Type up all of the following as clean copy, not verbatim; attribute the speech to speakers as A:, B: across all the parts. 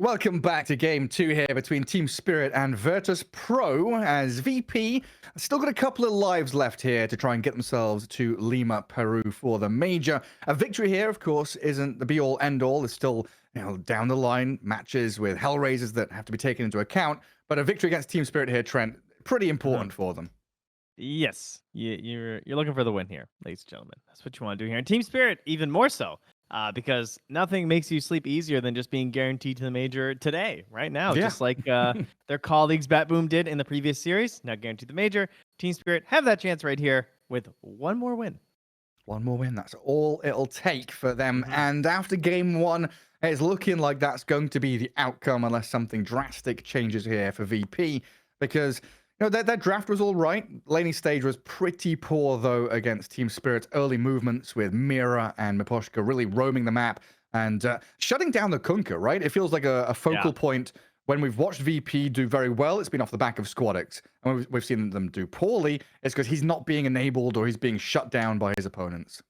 A: Welcome back to game 2 here between Team Spirit and Virtus.pro, as VP still got a couple of lives left here to try and get themselves to Lima, Peru for the major. A victory here, of course, isn't the be-all, end-all. There's still, down the line matches with Hellraisers that have to be taken into account, but a victory against Team Spirit here, Trent, pretty important for them.
B: Yes, you're looking for the win here, ladies and gentlemen. That's what you want to do here. And Team Spirit, even more so, because nothing makes you sleep easier than just being guaranteed to the major today, right now.
A: Yeah.
B: Just like their colleagues BatBoom did in the previous series, now guaranteed the major. Team Spirit have that chance right here with one more win.
A: One more win, that's all it'll take for them. And after game 1, it's looking like that's going to be the outcome unless something drastic changes here for VP, because their draft was all right. Laning stage was pretty poor, though, against Team Spirit's early movements with Mira and Miposhka really roaming the map and shutting down the Kunkka, right? It feels like a focal point. When we've watched VP do very well, it's been off the back of Squadix. And when we've seen them do poorly, it's because he's not being enabled or he's being shut down by his opponents.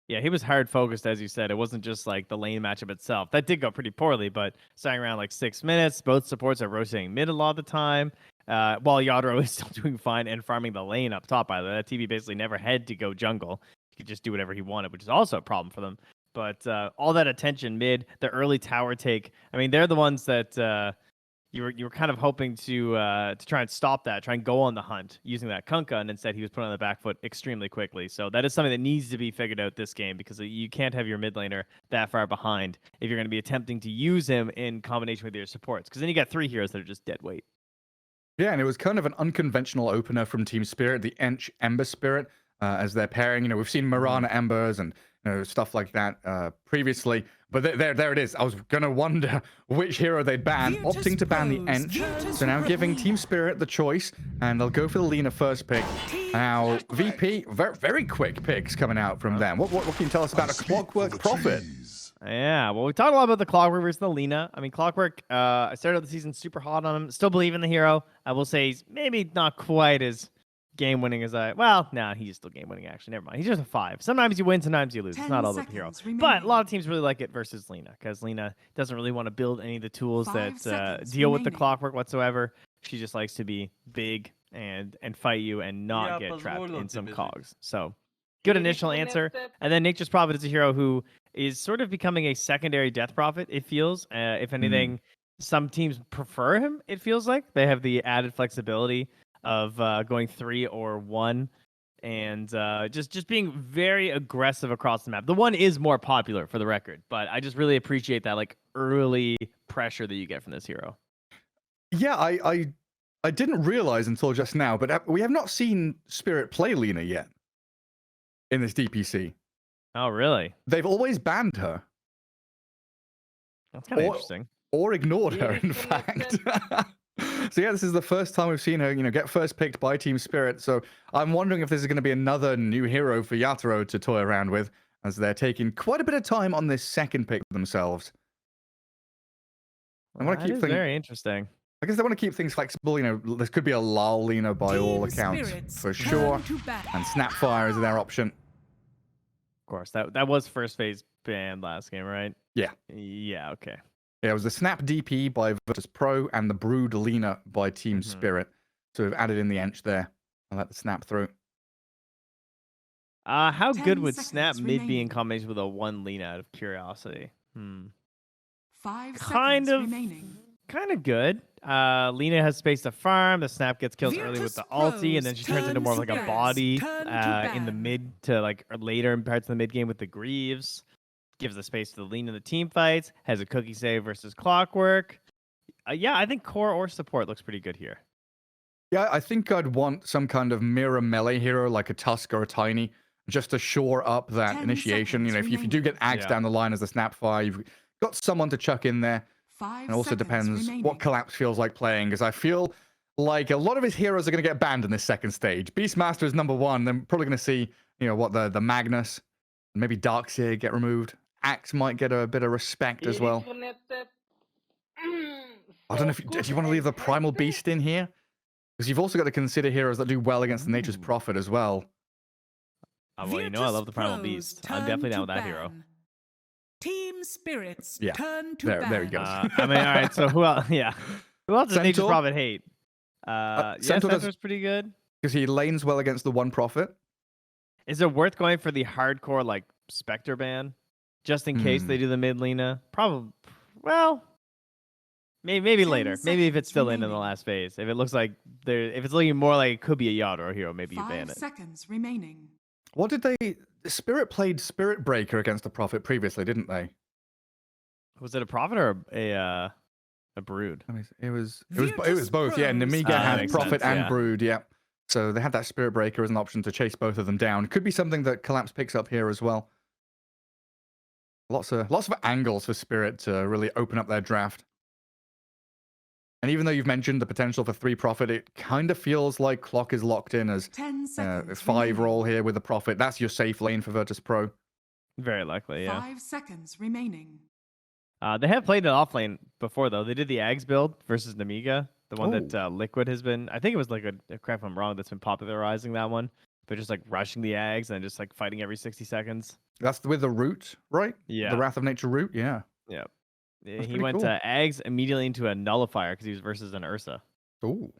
B: Yeah, he was hard focused, as you said. It wasn't just like the lane matchup itself. That did go pretty poorly, but starting around like 6 minutes, both supports are rotating mid a lot of the time. While Yadro is still doing fine and farming the lane up top, by the way. That TV basically never had to go jungle. He could just do whatever he wanted, which is also a problem for them. But all that attention mid, the early tower take, I mean, they're the ones that you were kind of hoping to try and stop that, try and go on the hunt using that Kunkka, and instead he was put on the back foot extremely quickly. So that is something that needs to be figured out this game, because you can't have your mid laner that far behind if you're going to be attempting to use him in combination with your supports, because then you got 3 heroes that are just dead weight.
A: Yeah, and it was kind of an unconventional opener from Team Spirit, the Ench Ember Spirit, as their pairing. We've seen Mirana Embers and stuff like that previously, but there it is. I was gonna wonder which hero they'd ban, opting to ban the Ench. So now giving Team Spirit the choice, and they'll go for the Lina first pick. Now VP, very quick picks coming out from them. What can you tell us about a Clockwork Prophet?
B: Yeah, well, we talked a lot about the Clockwork versus the Lina. I mean, Clockwork, I started the season super hot on him. Still believe in the hero. I will say he's maybe not quite as game-winning as he's still game-winning, actually. Never mind. He's just a 5. Sometimes you win, sometimes you lose. It's not all about the hero. But a lot of teams really like it versus Lina, because Lina doesn't really want to build any of the tools that deal with the Clockwork whatsoever. She just likes to be big and fight you and not get trapped in some cogs. So good initial answer. And then Nature's Prophet is a hero who is sort of becoming a secondary Death Prophet, it feels. If anything, some teams prefer him, it feels like. They have the added flexibility of going 3 or 1 and just being very aggressive across the map. The 1 is more popular, for the record, but I just really appreciate that like early pressure that you get from this hero.
A: Yeah, I didn't realize until just now, but we have not seen Spirit play Lina yet in this DPC.
B: Oh, really?
A: They've always banned her.
B: That's kind of interesting.
A: Or ignored her, in fact. So yeah, this is the first time we've seen her, get first picked by Team Spirit. So I'm wondering if this is going to be another new hero for Yatoro to toy around with, as they're taking quite a bit of time on this second pick themselves.
B: I want to keep things very interesting.
A: I guess they want to keep things flexible. This could be a lull, by all accounts, for sure. And Snapfire is their option.
B: Of course, that was first phase banned last game, right?
A: Yeah.
B: Yeah, okay.
A: Yeah, it was the Snap DP by Virtus.pro and the Brood Lina by Team Spirit. So we've added in the Ench there. I'll let the Snap through.
B: How good would Snap mid be in combination with a 1 Lina, out of curiosity?
C: 5 seconds remaining.
B: Kind of good. Lina has space to farm. The Snap gets kills early with the ulti, and then she turns into more of like a body in the mid to like later in parts of the mid game with the Greaves. Gives the space to the Lina in the team fights. Has a cookie save versus Clockwork. Yeah, I think core or support looks pretty good here.
A: Yeah, I think I'd want some kind of mirror melee hero like a Tusk or a Tiny, just to shore up that initiation. If you do get axed down the line as the Snapfire, you've got someone to chuck in there. And it also depends what Collapse feels like playing, because I feel like a lot of his heroes are going to get banned in this second stage. Beastmaster is number 1. Then probably going to see, what the Magnus, maybe Darkseer get removed. Axe might get a bit of respect as well. I don't know do you want to leave the Primal Beast in here? Because you've also got to consider heroes that do well against the Nature's Prophet as well.
B: Well, I love the Primal Beast. I'm definitely down with that hero.
C: Team Spirit's
A: Yeah.
C: turn to
A: There he
C: ban.
A: goes.
B: I mean, all right. So who else? Yeah. Who else does Nature's
A: Centaur?
B: Prophet hate? Yeah,
A: Centaur does-
B: Centaur's pretty good.
A: Because he lanes well against the one prophet.
B: Is it worth going for the hardcore like Spectre ban, just in case they do the mid Lena? Probably. Well, maybe
C: 10
B: later. Maybe if it's
C: seconds
B: still in the
C: remaining.
B: last phase. If it looks like if it's looking more like it could be a yacht or a hero, maybe you ban
C: 5
B: it.
C: seconds remaining.
A: What did they... Spirit played Spirit Breaker against the prophet previously, didn't they?
B: Was it a prophet or a brood?
A: I mean, it was both. Yeah,
C: Virtus.pro's
A: Namiga
B: that
A: had
B: makes
A: prophet
B: sense,
A: and
B: yeah.
A: brood. Yeah. So they had that Spirit Breaker as an option to chase both of them down. Could be something that Collapse picks up here as well. Lots of angles for Spirit to really open up their draft. And even though you've mentioned the potential for 3 Prophet, it kind of feels like Clock is locked in as
C: 10 seconds
A: 5
C: remaining.
A: roll here with the Prophet. That's your safe lane for Virtus.pro.
B: Very likely, yeah.
C: 5 seconds remaining.
B: They have played it off lane before though. They did the Ags build versus Namiga, the one
A: Oh.
B: that Liquid has been. I think it was Liquid. Correct if I'm wrong. That's been popularizing that one. They're just like rushing the Ags and just like fighting every 60 seconds.
A: That's with the root, right?
B: Yeah.
A: The Wrath of Nature root, yeah.
B: Yeah.
A: That's
B: He
A: pretty
B: went
A: cool.
B: to Ags immediately into a Nullifier because he was versus an Ursa.
A: Ooh.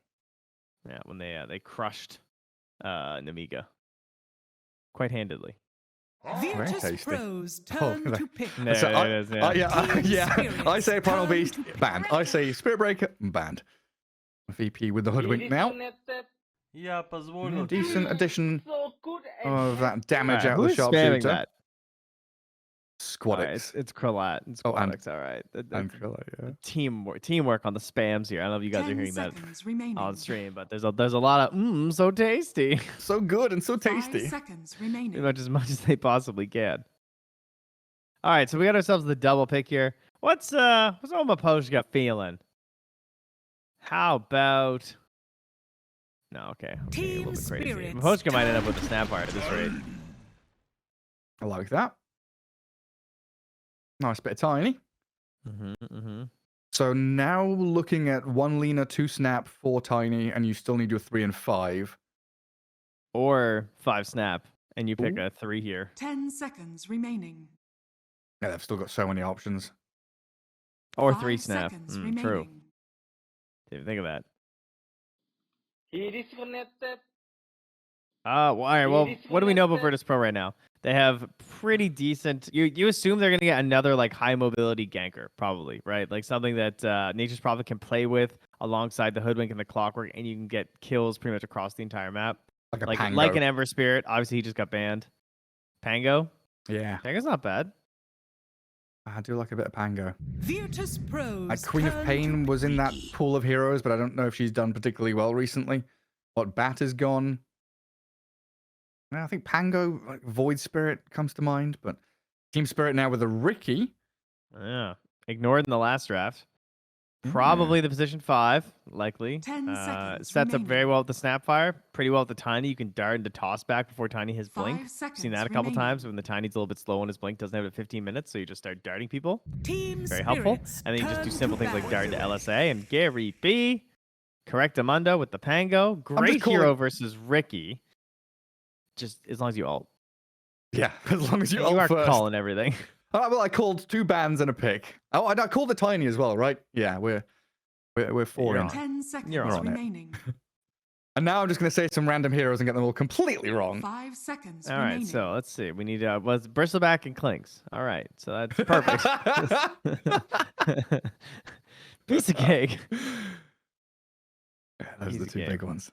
B: Yeah, when they crushed Namiga quite handedly.
C: Virtus.pro's
A: Oh,
C: turn to pick.
B: There
A: So
B: it is. Yeah.
C: Team
A: yeah.
C: Spirits
A: I say Primal
C: turn
A: Beast,
C: to pick.
A: banned. I say Spirit Breaker, banned. VP with the Hoodwink now.
D: Я позволю.
A: Decent addition of that damage
B: Alright,
A: out
B: who
A: of the
B: is spamming
A: sharpshooter.
B: that? Alright,
A: Squadix.
B: it's Krallat. It's
A: Oh, and-
B: Squadix. All right.
A: And Krilla, yeah.
B: Teamwork on the spams here. I don't know if you guys are
C: 10
B: hearing that
C: seconds remaining.
B: on stream, but there's a lot of so tasty.
A: So good and so
C: 5
A: tasty.
C: seconds
B: Pretty
C: remaining.
B: much as they possibly can. All right, so we got ourselves the double pick here. What's Oma Post got feeling? How about no? Okay, I'm getting a
C: Team
B: little bit crazy.
C: Spirits
B: Mapochka might end up
C: turn
B: with a Snapfire at this rate.
A: I like that. Nice bit of tiny.
B: Mm-hmm.
A: So now looking at 1 Lena, 2 Snap, 4 Tiny, and you still need your 3 and 5.
B: Or 5 Snap, and you pick
A: Ooh.
B: a 3 here.
C: 10 seconds remaining.
A: Yeah, they've still got so many options.
B: Or
C: 5
B: 3 Snap.
C: seconds
B: True.
C: remaining.
B: Didn't think of that.
D: He disconnected.
B: Well, all right. Well, what do we know about Virtus.pro right now? They have pretty decent. You assume they're gonna get another like high mobility ganker, probably, right? Like something that Nature's Prophet can play with alongside the Hoodwink and the Clockwork, and you can get kills pretty much across the entire map.
A: Like a
B: Like
A: Pango.
B: an Ember Spirit. Obviously, he just got banned. Pango.
A: Yeah,
B: Pango's not bad.
A: I do like a bit of Pango.
C: Virtus.pro's
A: Like Queen of
C: turn
A: Pain
C: to
A: was in that
C: pick.
A: pool of heroes, but I don't know if she's done particularly well recently. What Bat is gone. I think Pango, like Void Spirit comes to mind, but Team Spirit now with a Ricky.
B: Yeah. Ignored in the last draft. Probably the position 5, likely.
C: 10 seconds
B: Sets up very
C: remaining.
B: well with the Snapfire. Pretty well with the Tiny. You can dart into toss back before Tiny has
C: 5
B: Blink.
C: seconds
B: Seen that a couple times
C: remaining.
B: when the Tiny's a little bit slow on his Blink. Doesn't have it at 15 minutes, so you just start darting people.
C: Team
B: Very helpful.
C: Spirits
B: And then you just do
C: turn
B: simple
C: to
B: things like
C: bat.
B: dart into LSA. And Gary B. Correctamundo with the Pango.
A: just
B: Great
A: calling-
B: hero versus Ricky. Just as long as you ult.
A: Yeah, as long as you
B: You
A: ult
B: are
A: first.
B: calling everything.
A: Well, I called 2 bans and a pick. Oh, I called the Tiny as well, right? Yeah, we're 4
B: You're
A: in.
B: on.
C: 10 seconds
B: You're
A: on it.
C: remaining.
A: And now I'm just going to say some random heroes and get them all completely wrong.
C: 5 seconds
B: All
C: remaining.
B: right, so let's see. We need was Bristleback and Clinks. All right, so that's perfect. Piece of cake.
A: Yeah, those are the
B: Easy
A: 2
B: game.
A: big ones.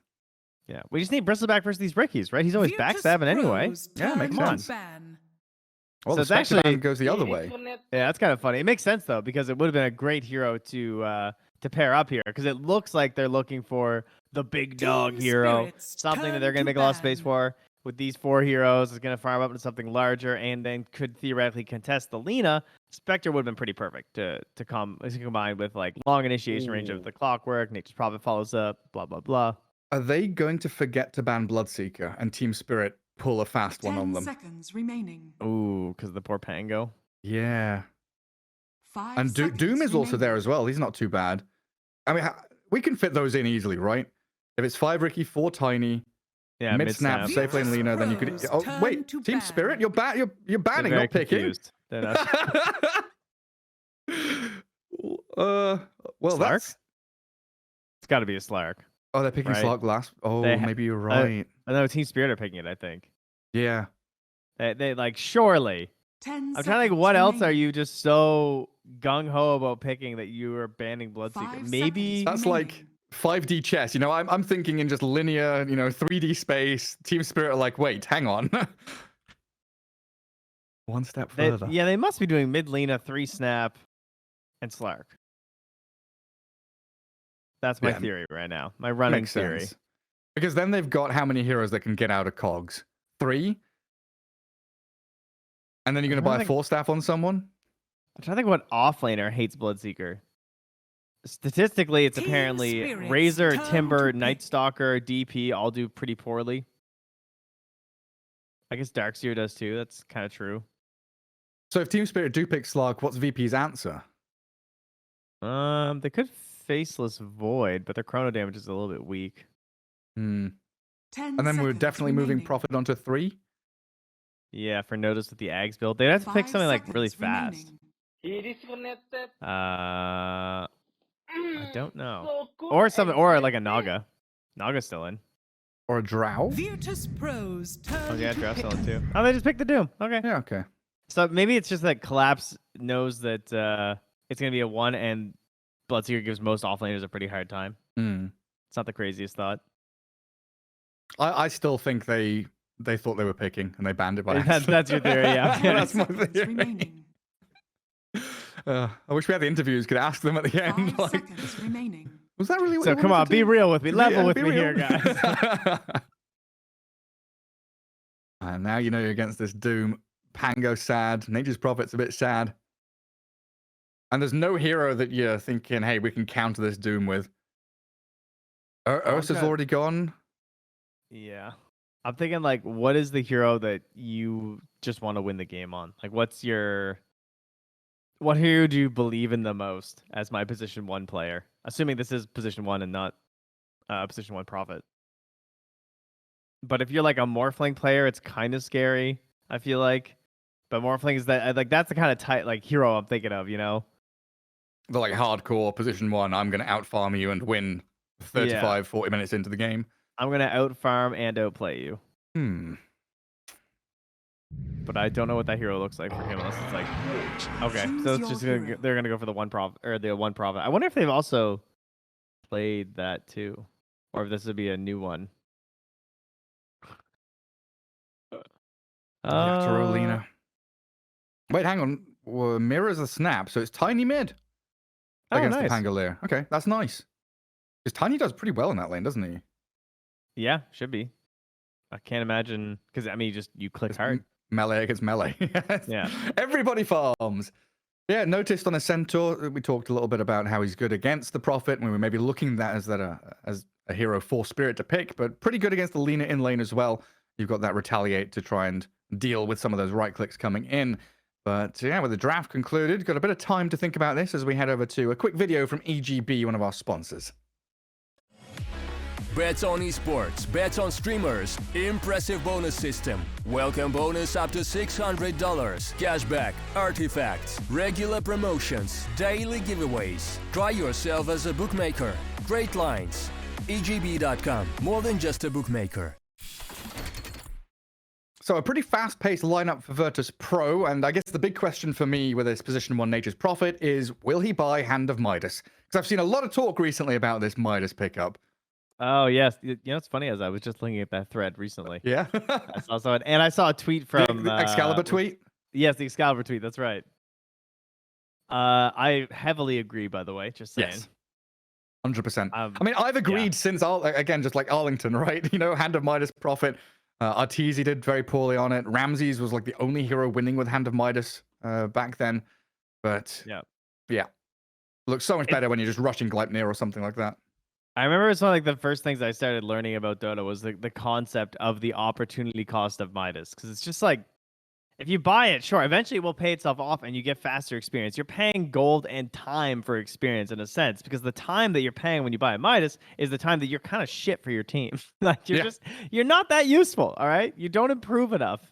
B: Yeah, we just need Bristleback versus these Rickies, right? He's always backstabbing anyway.
C: Virtus.pro's
A: Yeah,
C: turn
A: makes
C: to
A: sense.
C: ban.
A: Well,
B: So
A: the
B: it's
A: Spectre
B: actually-
A: ban goes the other way.
B: Yeah, that's kind of funny. It makes sense though because it would have been a great hero to pair up here because it looks like they're looking for the big dog
C: Team
B: hero,
C: Spirits
B: something that
C: turn
B: they're going to
C: to
B: make a lot of space
C: ban.
B: for. With these 4 heroes, it's going to farm up into something larger, and then could theoretically contest the Lena. Spectre would have been pretty perfect to combine with like long initiation range of
A: Ooh.
B: the Clockwork. Nature's Prophet follows up. Blah blah blah.
A: Are they going to forget to ban Bloodseeker and Team Spirit pull a fast one
C: 10
A: on them?
C: seconds remaining.
B: Ooh, because the poor Pango.
A: Yeah.
C: 5
A: And
C: seconds
A: Doom is also there
C: remaining.
A: as well. He's not too bad. I mean, we can fit those in easily, right? If it's 5 Ricky, 4 Tiny,
B: Yeah,
A: mid snap, safe lane Lina, then you could.
C: Virtus
A: Oh
C: turn
A: wait,
C: to
A: Team
C: ban.
A: Spirit, you're you're
B: They're
A: banning,
B: very
A: not picking.
B: confused. They're not...
A: Well,
B: Slark?
A: that's.
B: It's got to be a Slark.
A: Oh, they're picking
B: Right.
A: Slark last. Oh,
B: They
A: maybe you're right.
B: I know Team Spirit are picking it, I think.
A: Yeah.
B: They like, surely.
C: 10
B: I'm trying to think, what else are you just so gung-ho about picking that you are banning Bloodseeker?
C: 5
B: Maybe...
C: seconds
A: That's like 5D chess. You know, I'm thinking in just linear, 3D space. Team Spirit are like, wait, hang on. One step further.
B: Yeah, they must be doing mid Lina, 3 snap, and Slark. That's my theory right now. My running
A: Makes
B: theory.
A: sense. Because then they've got how many heroes that can get out of cogs? 3? And then you're going to buy a 4-staff on someone?
B: I'm trying to think what offlaner hates Bloodseeker. Statistically, it's
C: Team
B: apparently
C: Spirits,
B: Razor,
C: turn
B: Timber,
C: to
B: Night Stalker, DP all do pretty poorly. I guess Darkseer does too. That's kind of true.
A: So if Team Spirit do pick Slark, what's VP's answer?
B: They could Faceless Void, but their chrono damage is a little bit weak.
A: Hmm.
C: 10
A: And then we're
C: seconds
A: definitely moving
C: remaining.
A: Profit onto 3?
B: Yeah, for Notice with the Ags build, they'd have to pick
C: 5
B: something like really
C: seconds
B: fast.
C: remaining.
D: He disconnected.
B: I don't know.
D: So good
B: Or something, or like a
D: and
B: Naga. Naga's still in.
A: Or a Drow?
C: Virtus.pro's turn
B: Oh yeah,
C: to
B: Draft's still in
C: pick.
B: too. Oh, they just picked the Doom. Okay.
A: Yeah, okay.
B: So maybe it's just that Collapse knows that it's gonna be a 1, and Bloodseeker gives most offlaners a pretty hard time.
A: Hmm.
B: It's not the craziest thought.
A: I still think they thought they were picking and they banned it by
B: That's your theory, yeah.
A: That's my
C: 10 seconds
A: theory.
C: remaining.
A: I wish we had the interviews. Could ask them at the end.
C: 5
A: Like,
C: seconds remaining.
A: was that really what
B: So
A: they
B: come
A: wanted
B: on,
A: to
B: be
A: do?
B: real with me. Level
A: Yeah,
B: with
A: be
B: me here,
A: real.
B: guys.
A: And now you know you're against this Doom. Pango sad. Nature's Prophet's a bit sad. And there's no hero that you're thinking, hey, we can counter this Doom with. Ursa's already gone.
B: Yeah. I'm thinking, like, what is the hero that you just want to win the game on? Like, what hero do you believe in the most as my position 1 player? Assuming this is position 1 and not position 1 Prophet. But if you're like a Morphling player, it's kind of scary, I feel like. But Morphling is that's the kind of tight hero I'm thinking of, you know?
A: The like hardcore position 1. I'm going to outfarm you and win 35, 40 minutes into the game.
B: I'm going to outfarm and outplay you. But I don't know what that hero looks like for him unless it's like... Okay, so it's just they're going to go for the 1 Prophet, or the 1 Prophet. I wonder if they've also played that too. Or if this would be a new one.
A: Lina. Wait, hang on. Well, mirrors a snap, so it's Tiny mid against the Pangolier. Okay, that's nice. Because Tiny does pretty well in that lane, doesn't he?
B: Yeah, should be. I can't imagine, because I mean, you click hard.
A: Melee against melee.
B: Yeah.
A: Everybody farms. Yeah, noticed on a Centaur, we talked a little bit about how he's good against the Prophet, and we were maybe looking at that as a hero for Spirit to pick, but pretty good against the Lina in lane as well. You've got that Retaliate to try and deal with some of those right clicks coming in. But yeah, with the draft concluded, got a bit of time to think about this as we head over to a quick video from EGB, one of our sponsors.
E: Bets on esports, bets on streamers, impressive bonus system. Welcome bonus up to $600, cashback, artifacts, regular promotions, daily giveaways. Try yourself as a bookmaker. Great lines. EGB.com, more than just a bookmaker.
A: So a pretty fast-paced lineup for Virtus.pro, and I guess the big question for me with this position 1 Nature's Prophet is, will he buy Hand of Midas? Because I've seen a lot of talk recently about this Midas pickup.
B: Oh, yes. You know, it's funny, as I was just looking at that thread recently.
A: Yeah?
B: I saw something, and I saw a tweet from...
A: the Excalibur tweet?
B: Yes, the Excalibur tweet, that's right. I heavily agree, by the way, just saying.
A: Yes. 100%. I mean, I've agreed since, again, just like Arlington, right? You know, Hand of Midas Prophet. Arteezy did very poorly on it. Ramses was like the only hero winning with Hand of Midas back then. But yeah. Looks so much better when you're just rushing Gleipnir or something like that.
B: I remember it's one of the first things I started learning about Dota was the concept of the opportunity cost of Midas. Because it's just like, If you buy it, sure, eventually it will pay itself off and you get faster experience. You're paying gold and time for experience in a sense, because the time that you're paying when you buy a Midas is the time that you're kind of shit for your team. Like you're not that useful, all right? You don't improve enough.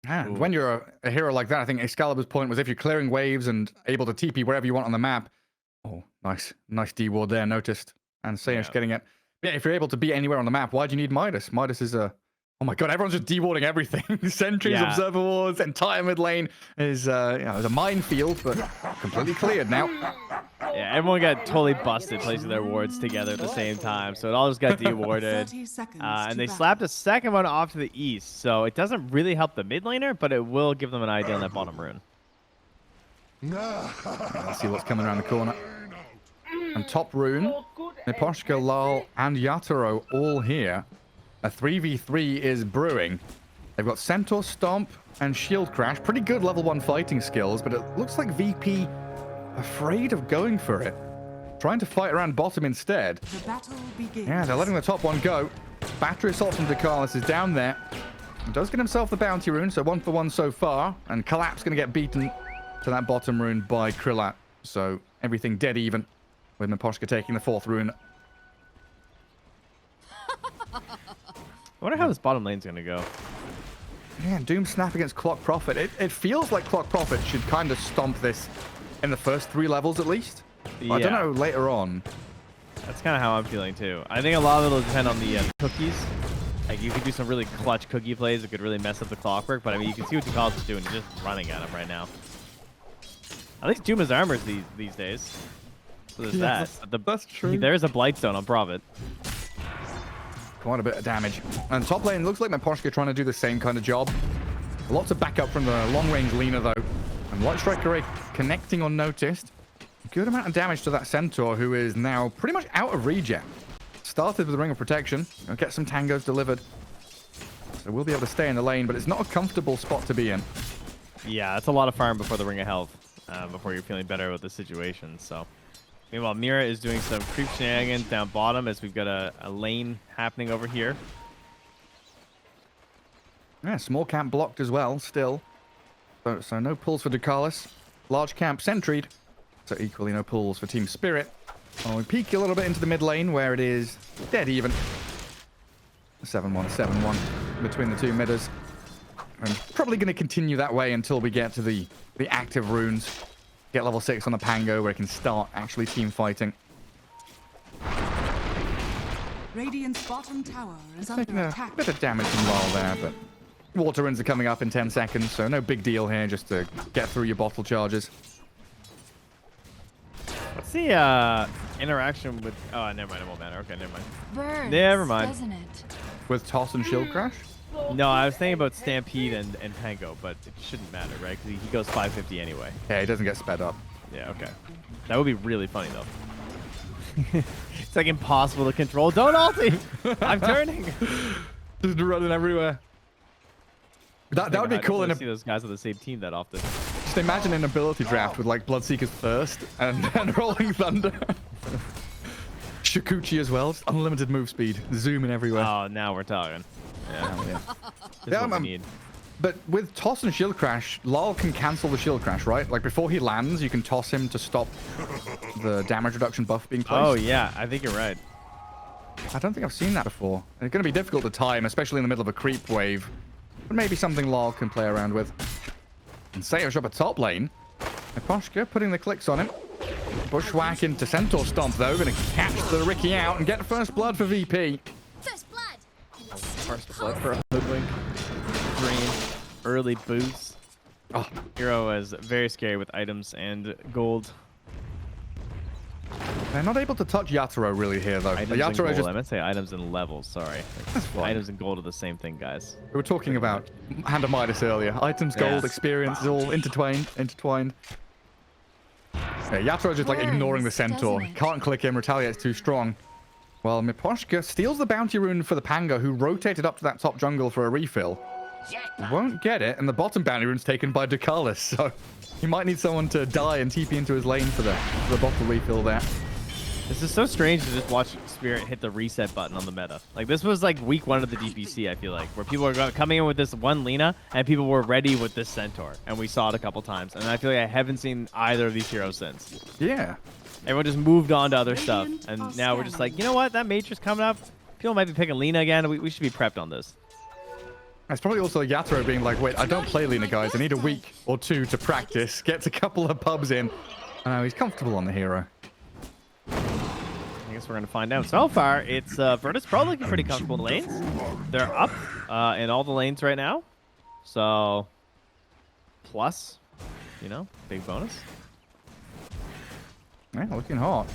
A: And when you're a hero like that, I think Excalibur's point was if you're clearing waves and able to TP wherever you want on the map. Oh, nice D-ward there, noticed. And Sayish getting it. Yeah, if you're able to be anywhere on the map, why do you need Midas? Midas is a... Oh my god, everyone's just D-warding everything. Sentries, observer wards, entire mid lane is a minefield, but completely cleared now.
B: Yeah, everyone got totally busted placing their wards together at the same time, so it all just got de-warded. And they slapped a second one off to the east, so it doesn't really help the mid laner, but it will give them an idea on that bottom rune.
A: Let's see what's coming around the corner. And top rune, Miposhka, Lal, and Yatoro all here. A 3v3 is brewing. They've got Centaur Stomp and Shield Crash. Pretty good level 1 fighting skills, but it looks like VP afraid of going for it. Trying to fight around bottom instead.
C: The battle begins.
A: Yeah, they're letting the top one go. Battery Assault from Dakalis is down there. He does get himself the bounty rune, so 1 for 1 so far. And Collapse going to get beaten to that bottom rune by Krillat. So everything dead even, with Miposhka taking the 4th rune.
B: I wonder how this bottom lane's going to go.
A: Yeah, Doom Snap against Clock Prophet. It feels like Clock Prophet should kind of stomp this in the first 3 levels at least.
B: Yeah.
A: I don't know later on.
B: That's kind of how I'm feeling too. I think a lot of it will depend on the cookies. Like you could do some really clutch cookie plays that could really mess up the clockwork, but I mean you can see what Dakalis is doing. He's just running at him right now. At least Doom has armors these days. So there's that.
A: That's true.
B: There is a Blightstone on Prophet.
A: Quite a bit of damage. And top lane looks like Miposhka trying to do the same kind of job. Lots of backup from the long-range Lina, though. And Light Strike Array connecting unnoticed. Good amount of damage to that Centaur, who is now pretty much out of regen. Started with the Ring of Protection. I'll get some tangos delivered. So we'll be able to stay in the lane, but it's not a comfortable spot to be in.
B: Yeah, that's a lot of farm before the Ring of Health, before you're feeling better about the situation, so... Meanwhile, Mira is doing some creep shenanigans down bottom as we've got a lane happening over here.
A: Yeah, small camp blocked as well, still. So no pulls for Dakalis. Large camp sentried. So equally no pulls for Team Spirit. We peek a little bit into the mid lane where it is dead even. 7-1, 7-1 between the two midders. And probably going to continue that way until we get to the active runes. Get level 6 on the Pango where it can start actually team fighting.
C: Radiant's bottom tower is
A: Taking
C: under
A: a
C: attack.
A: bit of damage from Lal there, but water runes are coming up in 10 seconds, so no big deal here, just to get through your bottle charges.
B: What's the interaction with... Oh, never mind. It won't matter. Okay, never mind.
F: Burns,
B: Never mind.
F: doesn't it?
A: With Toss and Shield Crash?
B: No, I was thinking about Stampede and Pango, but it shouldn't matter, right? Because he goes 550 anyway.
A: Yeah, he doesn't get sped up.
B: Yeah, okay. That would be really funny, though. It's like impossible to control. Don't ulti! I'm turning!
A: Just running everywhere. That would be cool.
B: I don't see those guys on the same team that often.
A: Just imagine an ability draft with like Bloodseeker's Thirst and Rolling Thunder. Shikuchi as well. Just unlimited move speed. Zooming everywhere.
B: Oh, now we're talking. Yeah.
A: Yeah.
B: This is what we need.
A: But with Toss and Shield Crash, Lal can cancel the Shield Crash, right? Like before he lands, you can toss him to stop the damage reduction buff being placed.
B: Oh, yeah. I think you're right.
A: I don't think I've seen that before. It's going to be difficult to time, especially in the middle of a creep wave. But maybe something Lal can play around with. And Sayosh up a top lane. Miposhka putting the clicks on him. Bushwhack into Centaur Stomp, though. Going to catch the Ricky out and get first blood for VP.
F: First blood.
B: First blood for a hoodwink. Green. Early boost.
A: Oh,
B: Hero is very scary with items and gold.
A: they're not able to touch Yatoro really here, though.
B: Items and
A: Yatoro
B: gold.
A: just...
B: I meant to say items and levels, sorry.
A: That's fine.
B: Items and gold are the same thing, guys.
A: We were talking about Hand of Midas earlier. Items, gold,
B: Yeah.
A: experience is all intertwined. Yeah, Yatoro's just like ignoring the Centaur.
F: Doesn't it?
A: Can't click him, retaliate's too strong. Well, Miposhka steals the bounty rune for the Pango, who rotated up to that top jungle for a refill. Won't get it, and the bottom bounty rune's taken by Dakalis, so he might need someone to die and TP into his lane for the bottle refill there.
B: This is so strange to just watch Spirit hit the reset button on the meta. Like, this was like week 1 of the DPC, I feel like, where people were coming in with this one Lina, and people were ready with this Centaur. And we saw it a couple times. And I feel like I haven't seen either of these heroes since.
A: Yeah.
B: Everyone just moved on to other stuff. And now we're just like, you know what? That Matrix coming up. People might be picking Lina again. We should be prepped on this.
A: It's probably also Yatoro being like, wait, I don't play Lina, guys. I need a week or 2 to practice. Gets a couple of pubs in. And now he's comfortable on the hero.
B: I guess we're going to find out. So far, it's Virtus.pro looking pretty comfortable in lanes. They're up in all the lanes right now. So, plus, you know, big bonus.
A: Yeah, looking hot.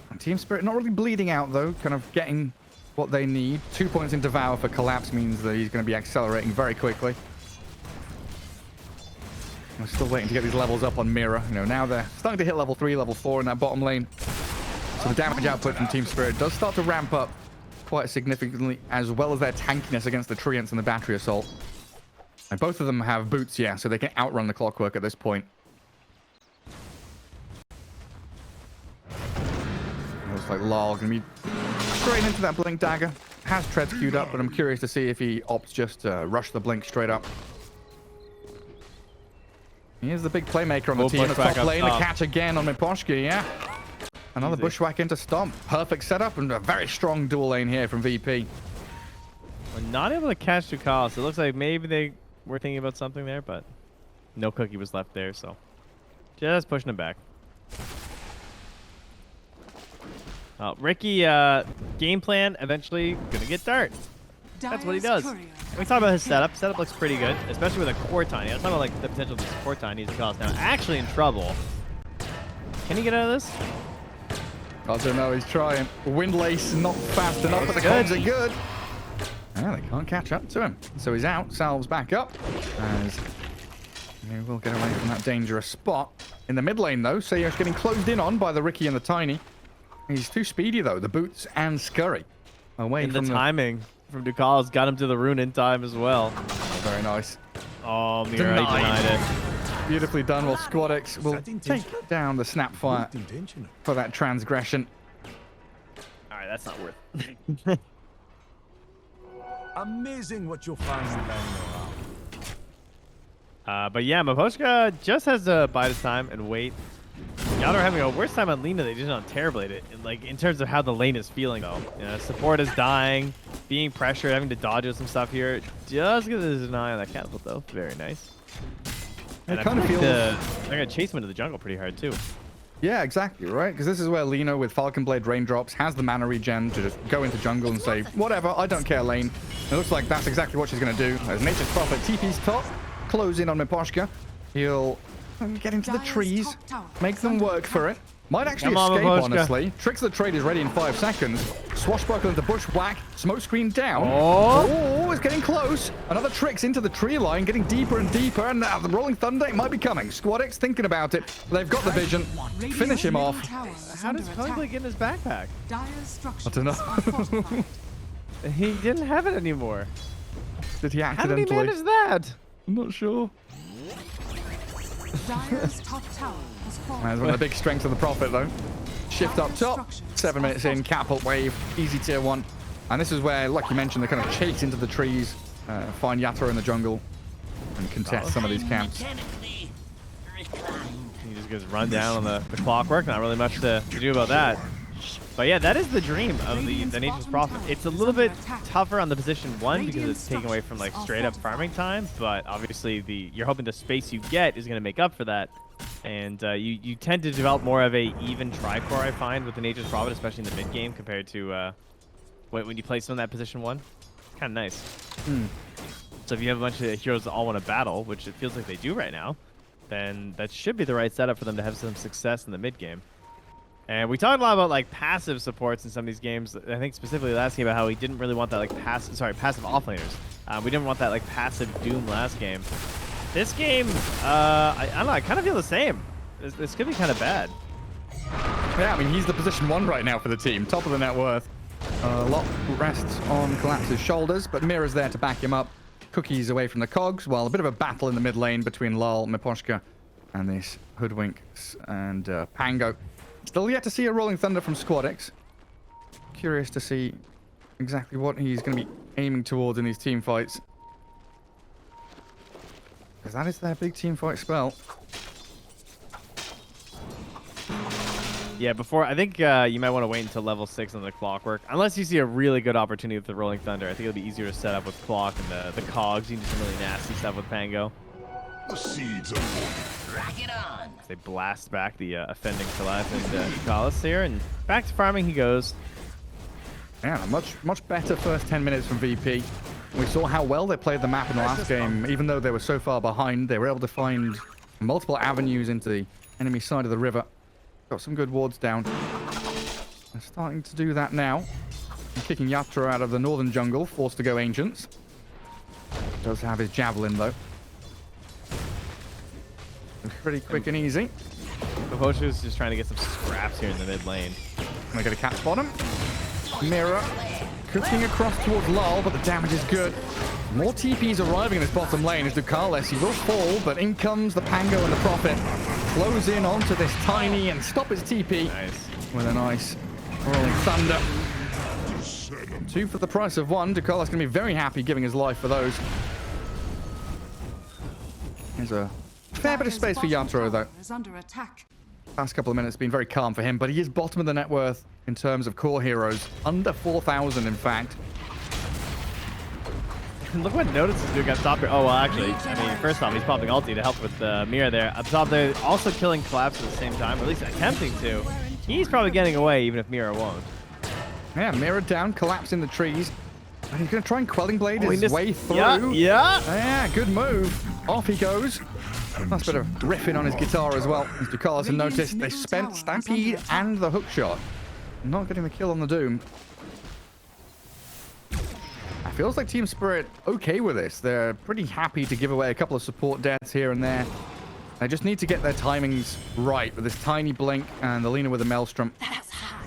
A: And Team Spirit not really bleeding out, though. Kind of getting what they need. 2 points in Devour for Collapse means that he's going to be accelerating very quickly. I'm still waiting to get these levels up on Mira. You know, now they're starting to hit level 3, level 4 in that bottom lane. So the damage output from Team Spirit does start to ramp up quite significantly, as well as their tankiness against the Treants and the Battery Assault. And both of them have boots, yeah, so they can outrun the Clockwork at this point. Looks like Lal going to be straight into that Blink Dagger. Has treads queued up, but I'm curious to see if he opts just to rush the Blink straight up. Here's the big playmaker on the team. The top lane, the catch again on Miposhka, yeah. Another bushwhack into Stomp. Perfect setup and a very strong dual lane here from VP.
B: We're not able to catch Ducal, so it looks like maybe they were thinking about something there, but no cookie was left there, so just pushing him back. Ricky, game plan, eventually gonna get Dart. That's what he does. We talk about his setup. Setup looks pretty good, especially with a core tiny. I was talking about like the potential of this core tiny. Ducal's now actually in trouble. Can he get out of this?
A: I don't know, he's trying. Windlace not fast enough, but the cogs are good. Yeah, they can't catch up to him. So he's out, Salves back up. As he will get away from that dangerous spot. In the mid lane, though, Seiyos getting closed in on by the Ricky and the Tiny. He's too speedy, though, the boots and Scurry. Away
B: and
A: from
B: the timing from Ducal's got him to the rune in time as well.
A: Oh, very nice.
B: Oh, Mira denied it.
A: Beautifully done. Well, Squadix will take down the Snapfire for that transgression.
B: All right, that's not worth.
F: Amazing what you'll find down around.
B: But yeah, Miposhka just has to bide his time and wait. Y'all are having a worse time on Lina. They did on Terrorblade. Like in terms of how the lane is feeling, though. You know, support is dying, being pressured, having to dodge some stuff here. Just get the deny on that catapult, though. Very nice. And
A: It kind of feels.
B: they're gonna chase him into the jungle pretty hard too.
A: Yeah, exactly, right? Because this is where Lino with Falcon Blade Raindrops has the mana regen to just go into jungle and say, whatever, I don't care, lane. It looks like that's exactly what she's going to do. As Nature's Prophet TP's top, close in on Miposhka. He'll get into the trees, make them work for it. Might actually escape, honestly. Tricks of the Trade is ready in 5 seconds. Swashbuckle into bushwhack, smoke screen down. Oh, it's getting close. Another Tricks into the tree line, getting deeper and deeper. And now the Rolling Thunder it might be coming. Squadix thinking about it. They've got the vision. Finish him off.
B: How does Pugly get in his backpack?
A: I don't know.
B: He didn't have it anymore.
A: Did he
B: How
A: accidentally?
B: did he manage that?
A: I'm not sure.
C: Dire's top tower has fallen.
A: That's one of the big strengths of the Prophet, though. Shift up top. 7 minutes in, catapult wave, easy tier 1. And this is where, like you mentioned, they kind of chase into the trees, find Yatoro in the jungle, and contest some of these camps.
B: He just gets run down on the clockwork. Not really much to do about that. But yeah, that is the dream of the Nature's Prophet. It's a little bit tougher on the position 1 because it's taken away from like straight up farming time. But obviously, you're hoping the space you get is going to make up for that. And you tend to develop more of a even tricore, I find, with the Nature's Prophet, especially in the mid game compared to when you place them in that position 1. Kind of nice. So if you have a bunch of heroes that all want to battle, which it feels like they do right now, then that should be the right setup for them to have some success in the mid game. And we talked a lot about like passive supports in some of these games. I think specifically last game about how we didn't really want that like passive offlaners. We didn't want that like passive Doom last game. This game, I don't know. I kind of feel the same. This could be kind of bad.
A: Yeah, I mean, he's the position 1 right now for the team. Top of the net worth. A lot rests on Collapse's shoulders, but Mira's there to back him up. Cookies away from the cogs, while a bit of a battle in the mid lane between Lal, Miposhka, and this Hoodwink and Pango. Still yet to see a Rolling Thunder from Squadix. Curious to see exactly what he's going to be aiming towards in these team fights. Because that is their big team fight spell.
B: Yeah, before I think you might want to wait until level 6 on the Clockwork, unless you see a really good opportunity with the Rolling Thunder. I think it'll be easier to set up with Clock and the cogs. You can do some really nasty stuff with Pango.
F: The seeds are born.
G: Rock it on.
B: They blast back the offending Colette and Ducalis here, and back to farming he goes.
A: Yeah, much better first 10 minutes from VP. We saw how well they played the map in the last game. Even though they were so far behind, they were able to find multiple avenues into the enemy side of the river. Got some good wards down. They're starting to do that now. And kicking Yatra out of the northern jungle, forced to go Ancients. Does have his Javelin, though. Pretty quick and easy.
B: Bohoshu's just trying to get some scraps here in the mid lane.
A: They got a catch bottom. Mirror cooking across towards Lal, but the damage is good. More TPs arriving in this bottom lane as Ducalis. He will fall, but in comes the Pango and the Prophet. Flows in onto this tiny and stop his TP.
B: Nice.
A: With a nice Rolling Thunder. 2 for the price of 1. Ducalis going to be very happy giving his life for those. There's a fair bit of space for Yatro, though.
C: Is under attack.
A: Last couple of minutes been very calm for him, but he is bottom of the net worth in terms of core heroes. Under 4,000, in fact.
B: Look what Notice is doing up top here. Oh, well, actually, I mean, first off, he's popping ulti to help with Mira there. Up top, they're also killing Collapse at the same time, or at least attempting to. He's probably getting away, even if Mira won't.
A: Yeah, Mirror down, Collapse in the trees. And he's going to try and Quelling Blade his way through.
B: Yeah.
A: Good move. Off he goes. Nice bit of riffing on his guitar as well. As Ducalis and Notice, they spent Stampede and the hook shot. Not getting the kill on the Doom. It feels like Team Spirit okay with this. They're pretty happy to give away a couple of support deaths here and there. They just need to get their timings right with this tiny blink and the Lina with a Maelstrom.
C: That's hot.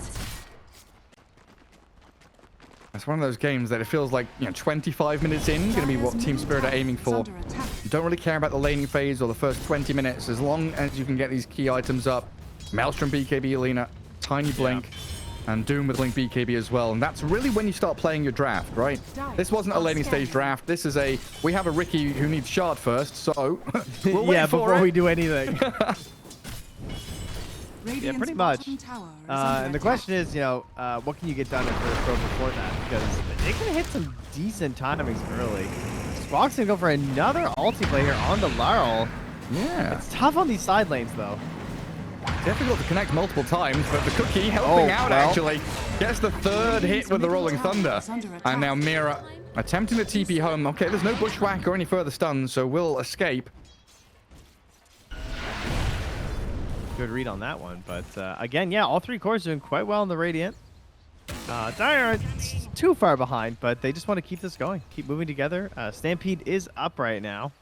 A: It's one of those games that it feels like, 25 minutes in, going to be what Team Spirit are aiming for. You don't really care about the laning phase or the first 20 minutes, as long as you can get these key items up. Maelstrom, BKB, Lina, tiny blink, and Doom with Blink BKB as well. And that's really when you start playing your draft, right? This wasn't a laning stage draft. This is we have a Riki who needs shard first, so we'll wait for
B: before
A: it.
B: we do anything. Yeah, pretty much. And the question is, what can you get done in Virtus.pro before that? Because they can hit some decent timings early. Squawk's gonna go for another ulti play here on the Laurel.
A: Yeah.
B: It's tough on these side lanes, though.
A: Difficult to connect multiple times, but the Cookie helping out, actually. Gets the third hit with the Rolling Thunder. And now Mira attempting the TP home. Okay, there's no Bushwhack or any further stuns, so we'll escape.
B: Good read on that one. But again, yeah, all 3 cores doing quite well in the Radiant. Dire aren't too far behind, but they just want to keep this going. Keep moving together. Stampede is up right now.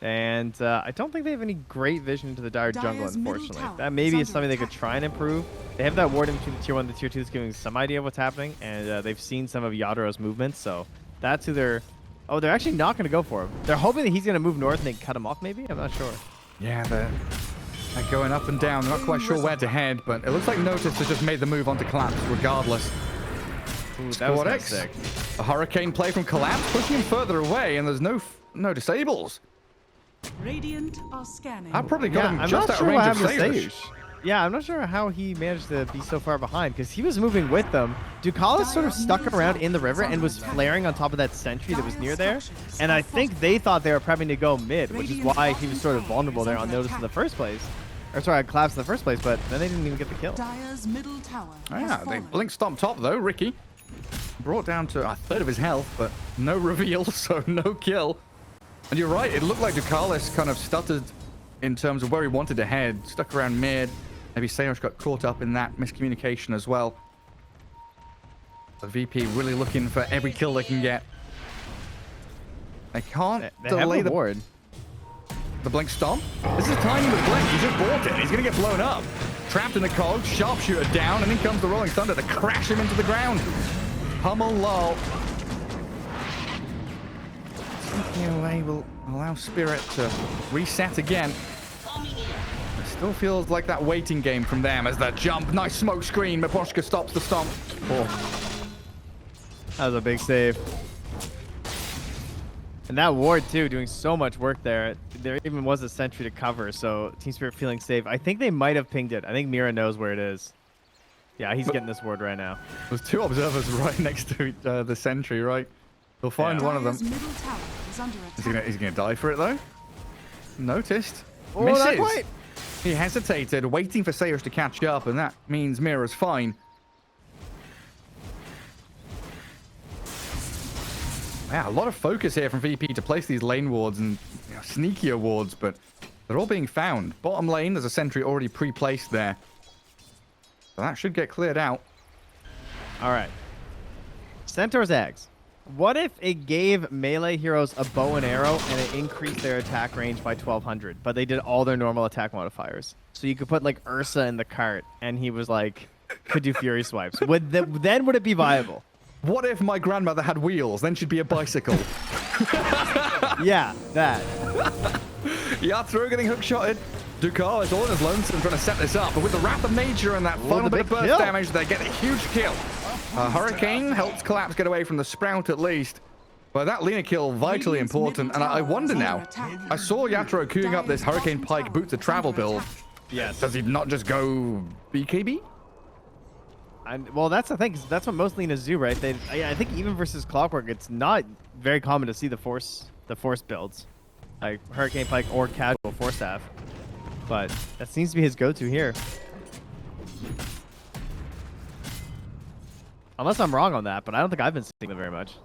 B: And I don't think they have any great vision into the Dire jungle, unfortunately. That maybe is something they could try and improve. They have that ward in between the tier 1 and the tier 2 that's giving some idea of what's happening. And they've seen some of Yadaro's movements, so that's who they're... Oh, they're actually not going to go for him. They're hoping that he's going to move north and they can cut him off, maybe? I'm not sure.
A: Yeah, they're going up and down. They're not quite sure where to head, but it looks like Notice has just made the move onto Collapse regardless.
B: Ooh, that was kinda sick.
A: A Hurricane play from Collapse, pushing him further away, and there's no disables.
C: Radiant are scanning.
A: I probably got him
B: I'm
A: just
B: not
A: out
B: sure
A: of
B: what
A: range of
B: happened to
A: Sage.
B: Sage. Yeah, I'm not sure how he managed to be so far behind, because he was moving with them. Ducalis sort of stuck around in the river and was flaring on top of that sentry that was near there. And I think they thought they were prepping to go mid, which is why he was sort of vulnerable there on Notice in the first place. Or sorry, on Collapse in the first place, but then they didn't even get the kill.
C: Dire's middle tower
A: Yeah, they blink stomp top though. Riki brought down to a third of his health, but no reveal, so no kill. And you're right, it looked like Ducalis kind of stuttered in terms of where he wanted to head. Stuck around mid. Maybe Seosh got caught up in that miscommunication as well. The VP really looking for every kill they can get. They can't delay
B: the ward.
A: The blink stomp. This is tiny with blink. He just bought it. He's going to get blown up. Trapped in the cogs. Sharpshooter down. And in comes the Rolling Thunder to crash him into the ground. Pummel lull. Sneaking away will allow Spirit to reset again. Still feels like that waiting game from them as that jump. Nice smoke screen. Miposhka stops the stomp. Oh.
B: That was a big save. And that ward, too, doing so much work there. There even was a sentry to cover, so Team Spirit feeling safe. I think they might have pinged it. I think Mira knows where it is. Yeah, he's getting this ward right now.
A: There's 2 observers right next to the sentry, right? He'll find one of them.
C: Dire's middle tower is under attack.
A: He's gonna die for it, though. Noticed.
B: Oh, not
A: Misses.
B: quite.
A: He hesitated, waiting for Sayers to catch up, and that means Mira's fine. Yeah, a lot of focus here from VP to place these lane wards and sneakier wards, but they're all being found. Bottom lane, there's a sentry already pre-placed there. So that should get cleared out.
B: All right. Centaur's Eggs. What if it gave melee heroes a bow and arrow and it increased their attack range by 1200, but they did all their normal attack modifiers? So you could put like Ursa in the cart and he was like, could do fury swipes. Then would it be viable?
A: What if my grandmother had wheels? Then she'd be a bicycle.
B: Yeah, that.
A: Yathrou getting hookshotted. Dukar is all in his lonesome trying to set this up, but with the Wrath of Nature and that final bit of burst damage, they get a huge kill. Hurricane helps Collapse get away from the Sprout at least. But that Lina kill vitally important, and I wonder now. I saw Yathrou queuing up this Hurricane Pike Boots of Travel build.
B: Yes.
A: Does he not just go BKB?
B: Well, that's the thing. 'Cause that's what most Linas do, right? I think even versus Clockwork, it's not very common to see the force builds, like Hurricane Pike or casual Force Staff. But that seems to be his go-to here. Unless I'm wrong on that, but I don't think I've been seeing it very much.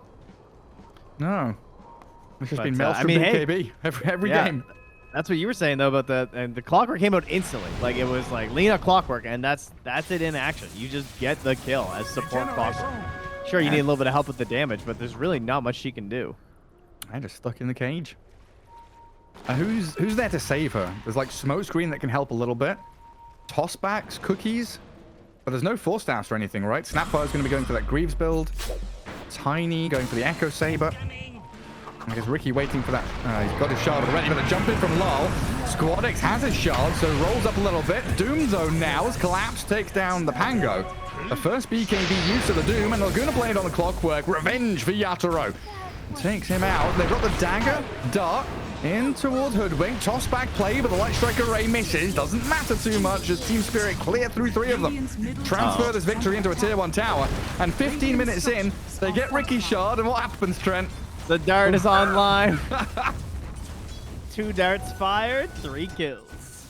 A: No. It's just
B: But,
A: been Maelstrom BKB every game.
B: That's what you were saying though about the Clockwork came out instantly. Like it was like Lina Clockwork, and that's it in action. You just get the kill as support Clockwork. Sure, you need a little bit of help with the damage, but there's really not much she can do.
A: I just stuck in the cage. Who's there to save her? There's like smoke screen that can help a little bit. Tossbacks, cookies, but there's no Force Staffs or anything, right? Snapfire's going to be going for that Greaves build. Tiny going for the Echo Saber. I guess Ricky waiting for that. He's got his shard already, but a jump in from Lol. Squadix has his shard, so rolls up a little bit. Doom Zone now as Collapse takes down the Pango. The first BKB use of the Doom, and Laguna Blade on the Clockwork. Revenge for Yathrou. Takes him out. They've got the dagger, dart, in towards Hoodwink. Tossback play, but the Light Strike Array misses. Doesn't matter too much as Team Spirit clear through 3 of them. Transfer this victory into a tier 1 tower. And 15 minutes in, they get Ricky's shard, and what happens, Trent?
B: The dart is online. 2 darts fired, 3 kills.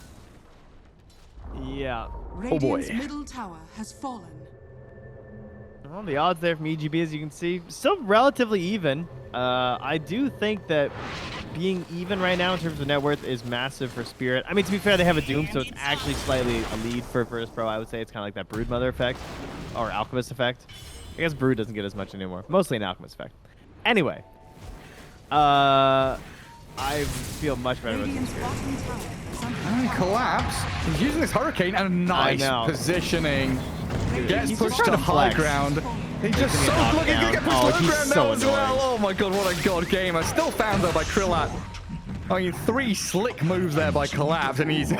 B: Yeah.
C: Radiant's middle tower has fallen.
B: Well, the odds there from EGB, as you can see, still relatively even. I do think that being even right now in terms of net worth is massive for Spirit. I mean, to be fair, they have a Doom, so it's actually slightly a lead for Virtus.pro. I would say it's kind of like that Broodmother effect or Alchemist effect. I guess Brood doesn't get as much anymore. Mostly an Alchemist effect. Anyway, I feel much better about
C: Radiant's
B: Spirit.
C: bottom tower is under
A: And
C: attack.
A: Collapse. He's using this Hurricane and nice positioning. Gets
B: He's
A: pushed
B: just
A: to
B: trying to
A: high
B: flex.
A: ground. He just
B: gonna
A: so
B: get knocked
A: lucky to
B: down.
A: get pushed
B: Oh,
A: to low
B: he's
A: ground
B: so
A: now as well.
B: annoying.
A: Oh my god, what a god gamer. Still found though by Krillat. I mean, 3 slick moves there by Collapse, and he's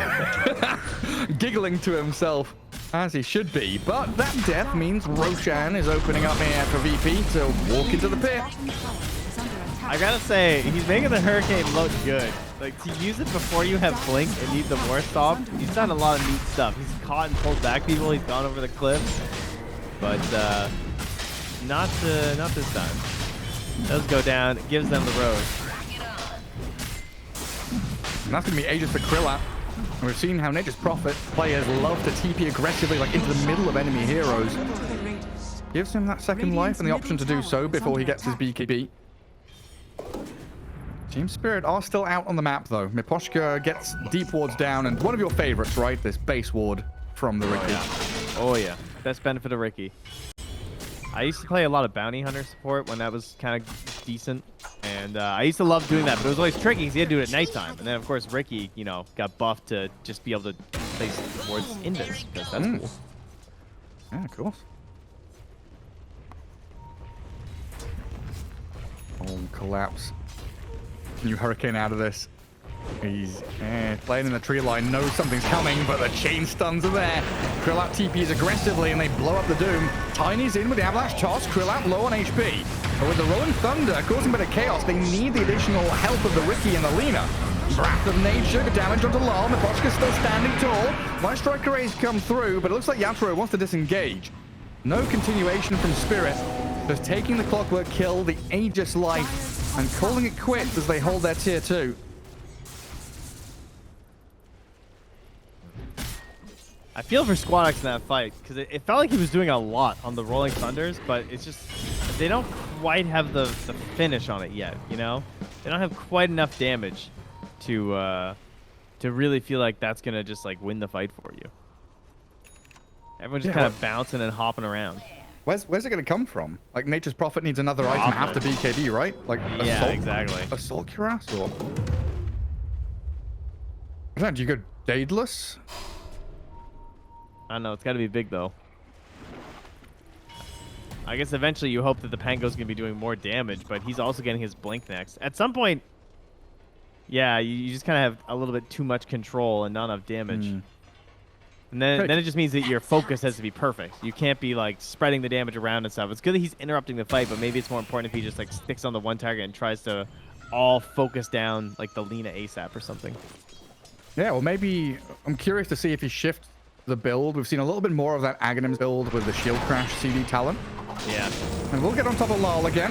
A: giggling to himself, as he should be. But that death means Roshan is opening up here for VP to walk into the pit.
C: Bottom tower is under attack.
B: I gotta say, he's making the Hurricane look good. Like, to use it before you have Blink and need the War Stomp, he's done a lot of neat stuff. He's caught and pulled back people, he's gone over the cliffs. But, not this time. Does go down, gives them the road.
A: And that's going to be ages for Krillat. And we've seen how Nature's Prophet players love to TP aggressively, like into the middle of enemy heroes.
C: To the Raiders.
A: Gives him that second life and the option to do so before he gets his BKB. Team Spirit are still out on the map, though. Miposhka gets deep wards down, and one of your favorites, right? This base ward from the Ricky.
B: Oh yeah, best benefit of Ricky. I used to play a lot of Bounty Hunter support when that was kind of decent. And I used to love doing that, but it was always tricky because you had to do it at nighttime. And then, of course, Ricky, you know, got buffed to just be able to place wards invis, because that's cool.
A: Yeah, of course. Oh, Collapse. New Hurricane out of this. He's playing in the tree line, knows something's coming, but the chain stuns are there. Krillap TPs aggressively, and they blow up the Doom. Tiny's in with the Avalanche Toss. Krillap low on HP. But with the Rolling Thunder causing a bit of chaos, they need the additional help of the Riki and the Lina. Wrath of Nature, good damage onto Lal. Miposhka's still standing tall. One Striker Rays come through, but it looks like Yatoro wants to disengage. No continuation from Spirit. Just taking the Clockwork kill, the Aegis life, and calling it quits as they hold their tier 2.
B: I feel for Squadex in that fight because it felt like he was doing a lot on the Rolling Thunders, but it's just they don't quite have the finish on it yet. You know, they don't have quite enough damage to really feel like that's gonna just like win the fight for you. Everyone's just kind of bouncing and hopping around.
A: Where's it gonna come from? Like Nature's Prophet needs another item after BKB, right? Like
B: yeah, exactly.
A: Assault Cuirass or I don't know, do you go Daedalus?
B: I don't know. It's got to be big, though. I guess eventually you hope that the Pango's going to be doing more damage, but he's also getting his Blink next. At some point, yeah, you just kind of have a little bit too much control and not enough damage. And then it just means that your focus has to be perfect. You can't be, like, spreading the damage around and stuff. It's good that he's interrupting the fight, but maybe it's more important if he just, like, sticks on the one target and tries to all focus down, like, the Lina ASAP or something.
A: Yeah, well, maybe... I'm curious to see if he shifts the build. We've seen a little bit more of that Aghanim's build with the Shield Crash CD talent.
B: Yeah.
A: And we'll get on top of Lal again.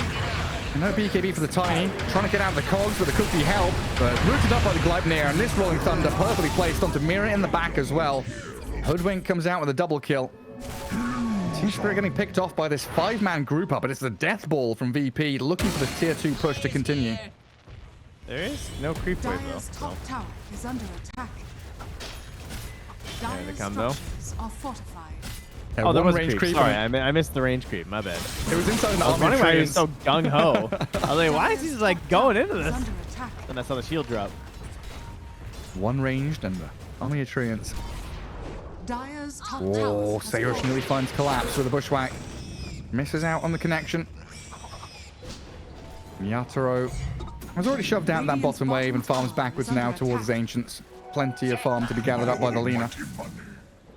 A: And no BKB for the Tiny. Trying to get out the cogs with the cookie help, but rooted up by the Gleipnir, and this Rolling Thunder perfectly placed onto Mira in the back as well. Hoodwink comes out with a double kill. Team Spirit getting picked off by this 5-man group up, but it's the Death Ball from VP looking for the tier 2 push to continue.
B: There is no creep wave, though.
C: Dire's top tower is under attack.
B: There they
C: Dire's
B: come, though.
C: structures are fortified.
B: Oh, there was a
A: range
B: creep.
A: creep.
B: Sorry, I missed the range creep. My bad.
A: It was inside an
B: I was
A: army
B: wondering why he was
A: treants.
B: so gung-ho. I was like, why is he just, like, going into
C: Is
B: this?
C: under attack.
B: Then I saw the shield drop.
A: One ranged and the army of treants.
C: Dire's top
A: Oh,
C: tower has
A: Sayush
C: fallen.
A: nearly finds collapse with a bushwhack. Misses out on the connection. Yatoro has already shoved out that bottom wave and farms backwards now towards his Ancients. Plenty of farm to be gathered up by the Lina.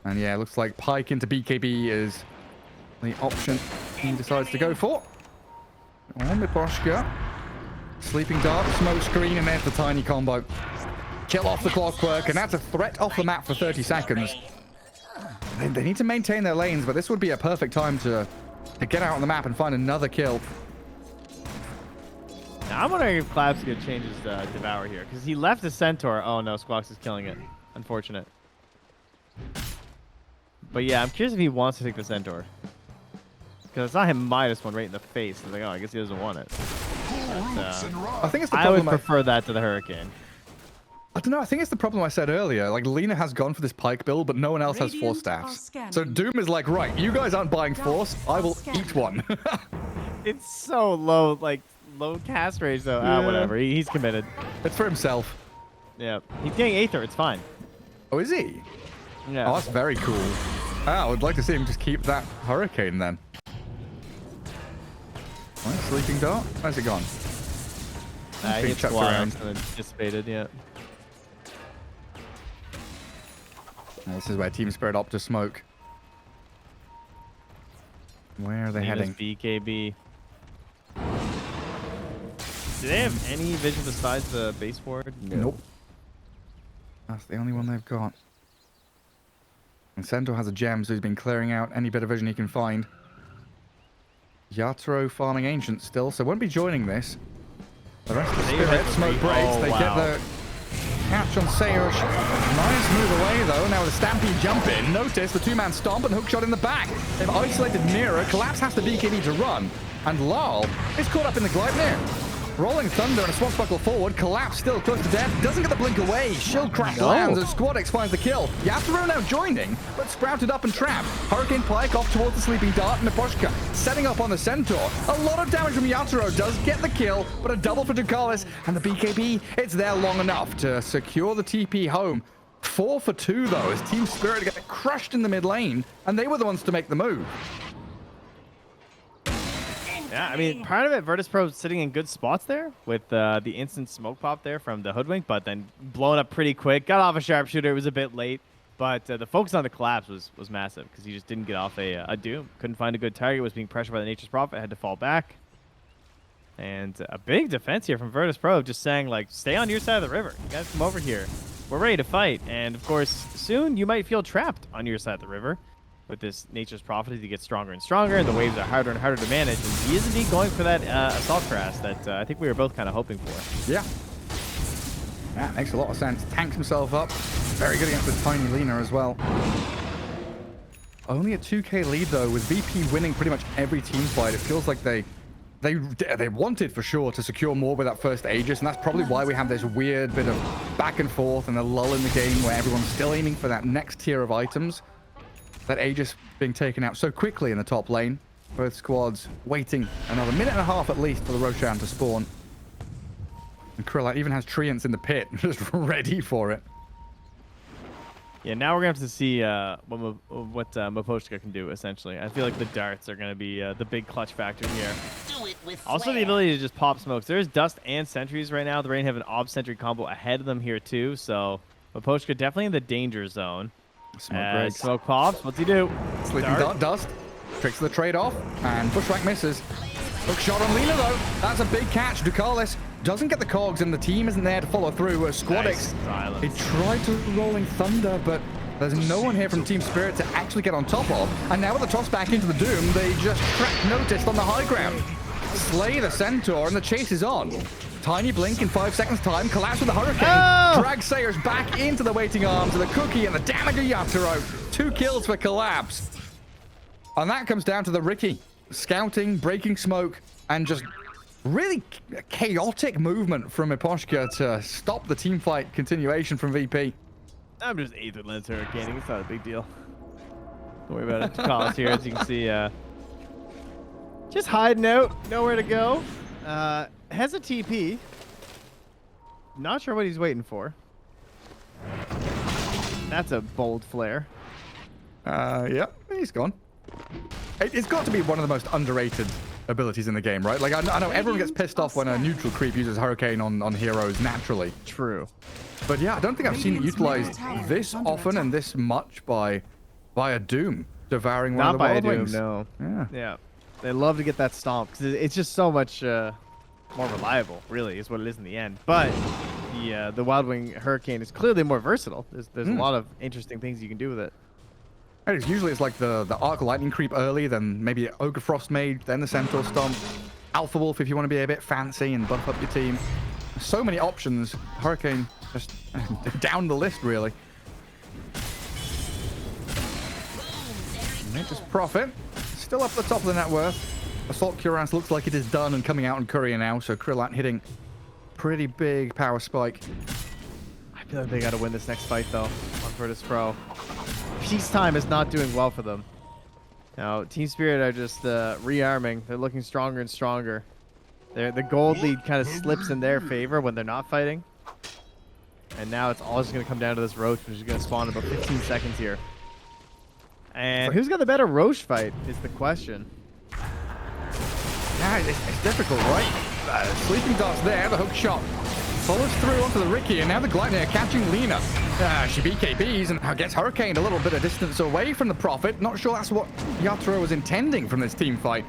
A: And yeah, looks like Pike into BKB is the option he decides to go for. On Miposhka. Sleeping Dart, smoke screen, and there's the Tiny combo. Kill off the Clockwork, and that's a threat off the map for 30 seconds. They need to maintain their lanes, but this would be a perfect time to get out on the map and find another kill.
B: Now, I'm wondering if Clap's going to change his Devour here, because he left the Centaur. Oh, no, Squawks is killing it. Unfortunate. But yeah, I'm curious if he wants to take the Centaur. Because I saw him -1 right in the face. I was like, oh, I guess he doesn't want it.
A: I think it's the
B: I would
A: problem.
B: prefer that to the Hurricane.
A: I don't know. I think it's the problem I said earlier. Like, Lina has gone for this Pike build, but no one else has Force
C: Radiant are
A: Staffs.
C: scanning.
A: So Doom is like, right, you guys aren't buying Force. I will eat one.
B: It's so low, like, low cast range, though. Ah,
A: Yeah.
B: whatever. He's committed.
A: It's for himself.
B: Yeah. He's getting Aether. It's fine.
A: Oh, is he?
B: Yeah.
A: Oh, that's very cool. I would like to see him just keep that Hurricane then. Right, Sleeping Dart. Where's it gone?
B: He
A: Being
B: hit
A: chucked
B: Squawks
A: around.
B: and then dissipated, yeah.
A: Oh, this is where Team Spirit opt to smoke. Where are they heading?
B: BKB. Do they have any vision besides the base ward?
A: Nope. That's the only one they've got. And Centaur has a gem, so he's been clearing out any bit of vision he can find. Yatoro farming Ancient still, so won't be joining this. The rest of the
B: They
A: Spirit
B: hit the
A: smoke
B: three.
A: breaks.
B: Oh,
A: They
B: wow.
A: get the catch on Sayush. Nice move away, though. Now with a Stampede jump in. Notice the 2-man stomp and hookshot in the back. They've isolated Mira. Collapse has to BKB to run. And Lal is caught up in the Gleipnir. Rolling Thunder and a swashbuckle forward. Collapse still close to death. Doesn't get the blink away. Shield crack lands and Squadex finds the kill. Yatoro now joining, but sprouted up and trapped. Hurricane Pike off towards the Sleeping Dart and Miposhka setting up on the Centaur. A lot of damage from Yatoro does get the kill, but a double for Ducalis and the BKB. It's there long enough to secure the TP home. 4 for 2 though, as Team Spirit get crushed in the mid lane, and they were the ones to make the move.
B: Yeah, I mean, part of it, Virtus.pro sitting in good spots there with the instant smoke pop there from the Hoodwink, but then blown up pretty quick. Got off a sharpshooter. It was a bit late, but the focus on the collapse was massive because he just didn't get off a Doom. Couldn't find a good target. Was being pressured by the Nature's Prophet. Had to fall back. And a big defense here from Virtus.pro, just saying, like, stay on your side of the river. You guys come over here. We're ready to fight. And, of course, soon you might feel trapped on your side of the river with this Nature's Prophet as he gets stronger and stronger, and the waves are harder and harder to manage. And he is indeed going for that assault crash that I think we were both kind of hoping for.
A: Yeah. That makes a lot of sense. Tanks himself up. Very good against the tiny Lina as well. Only a 2k lead, though, with VP winning pretty much every team fight. It feels like they wanted for sure to secure more with that first Aegis, and that's probably why we have this weird bit of back and forth and a lull in the game where everyone's still aiming for that next tier of items. That Aegis being taken out so quickly in the top lane. Both squads waiting another minute and a half at least for the Roshan to spawn. And Krillat even has Treants in the pit, just ready for it.
B: Yeah, now we're going to have to see what Mopochka can do, essentially. I feel like the darts are going to be the big clutch factor here. Also, the ability to just pop smokes. There's Dust and Sentries right now. The Rain have an Ob Sentry combo ahead of them here, too. So, Mopochka definitely in the danger zone. Smoke pops. What's he do?
A: Sleeping Dust. Tricks the trade-off. And Bushwhack misses. Hook shot on Lina, though. That's a big catch. Ducalis doesn't get the cogs, and the team isn't there to follow through. Squadix, he tried to Rolling Thunder, but there's no one here from Team Spirit to actually get on top of. And now with the toss back into the Doom, they just track noticed on the high ground. Slay the Centaur, and the chase is on. Tiny blink in 5 seconds time, collapse with the Hurricane, drag Sayers back into the waiting arms of the Cookie and the damage of Yatoro. 2 kills for Collapse. And that comes down to the Riki. Scouting, breaking smoke, and just really chaotic movement from Eposhka to stop the team fight continuation from VP.
B: I'm just Aether Lens Hurricaning. It's not a big deal. Don't worry about it. Ducalis here, as you can see, just hiding out, nowhere to go. Has a TP. Not sure what he's waiting for. That's a bold flare.
A: Yeah, he's gone. It's got to be one of the most underrated abilities in the game, right? Like, I know everyone gets pissed off when a neutral creep uses Hurricane on heroes naturally.
B: True.
A: But yeah, I don't think I've seen it utilized this often and this much by a Doom devouring one of the Wild Wings.
B: Not by a Doom, no. Yeah. They love to get that stomp because it's just so much more reliable, really, is what it is in the end. But the Wild Wing Hurricane is clearly more versatile. There's a lot of interesting things you can do with it.
A: Usually it's like the Arc Lightning creep early, then maybe Ogre Frost Mage, then the Centaur Stomp, Alpha Wolf if you want to be a bit fancy and buff up your team. So many options. Hurricane just down the list, really. Nature's Prophet still up the top of the net worth. Assault Cuirass looks like it is done and coming out in Courier now, so Krillat hitting pretty big power spike.
B: I feel like they got to win this next fight, though, on Virtus.pro. Peacetime is not doing well for them. Now, Team Spirit are just rearming. They're looking stronger and stronger. The gold lead kind of slips in their favor when they're not fighting. And now it's all just going to come down to this Roche, which is going to spawn in about 15 seconds here. And who's got the better Roche fight is the question.
A: Yeah, it's difficult, right? Sleeping Dart's there, the hook shot follows through onto the Riki, and now the Gleipnir catching Lina. She BKBs and gets Hurricane a little bit of distance away from the Prophet. Not sure that's what Yatoro was intending from this team fight.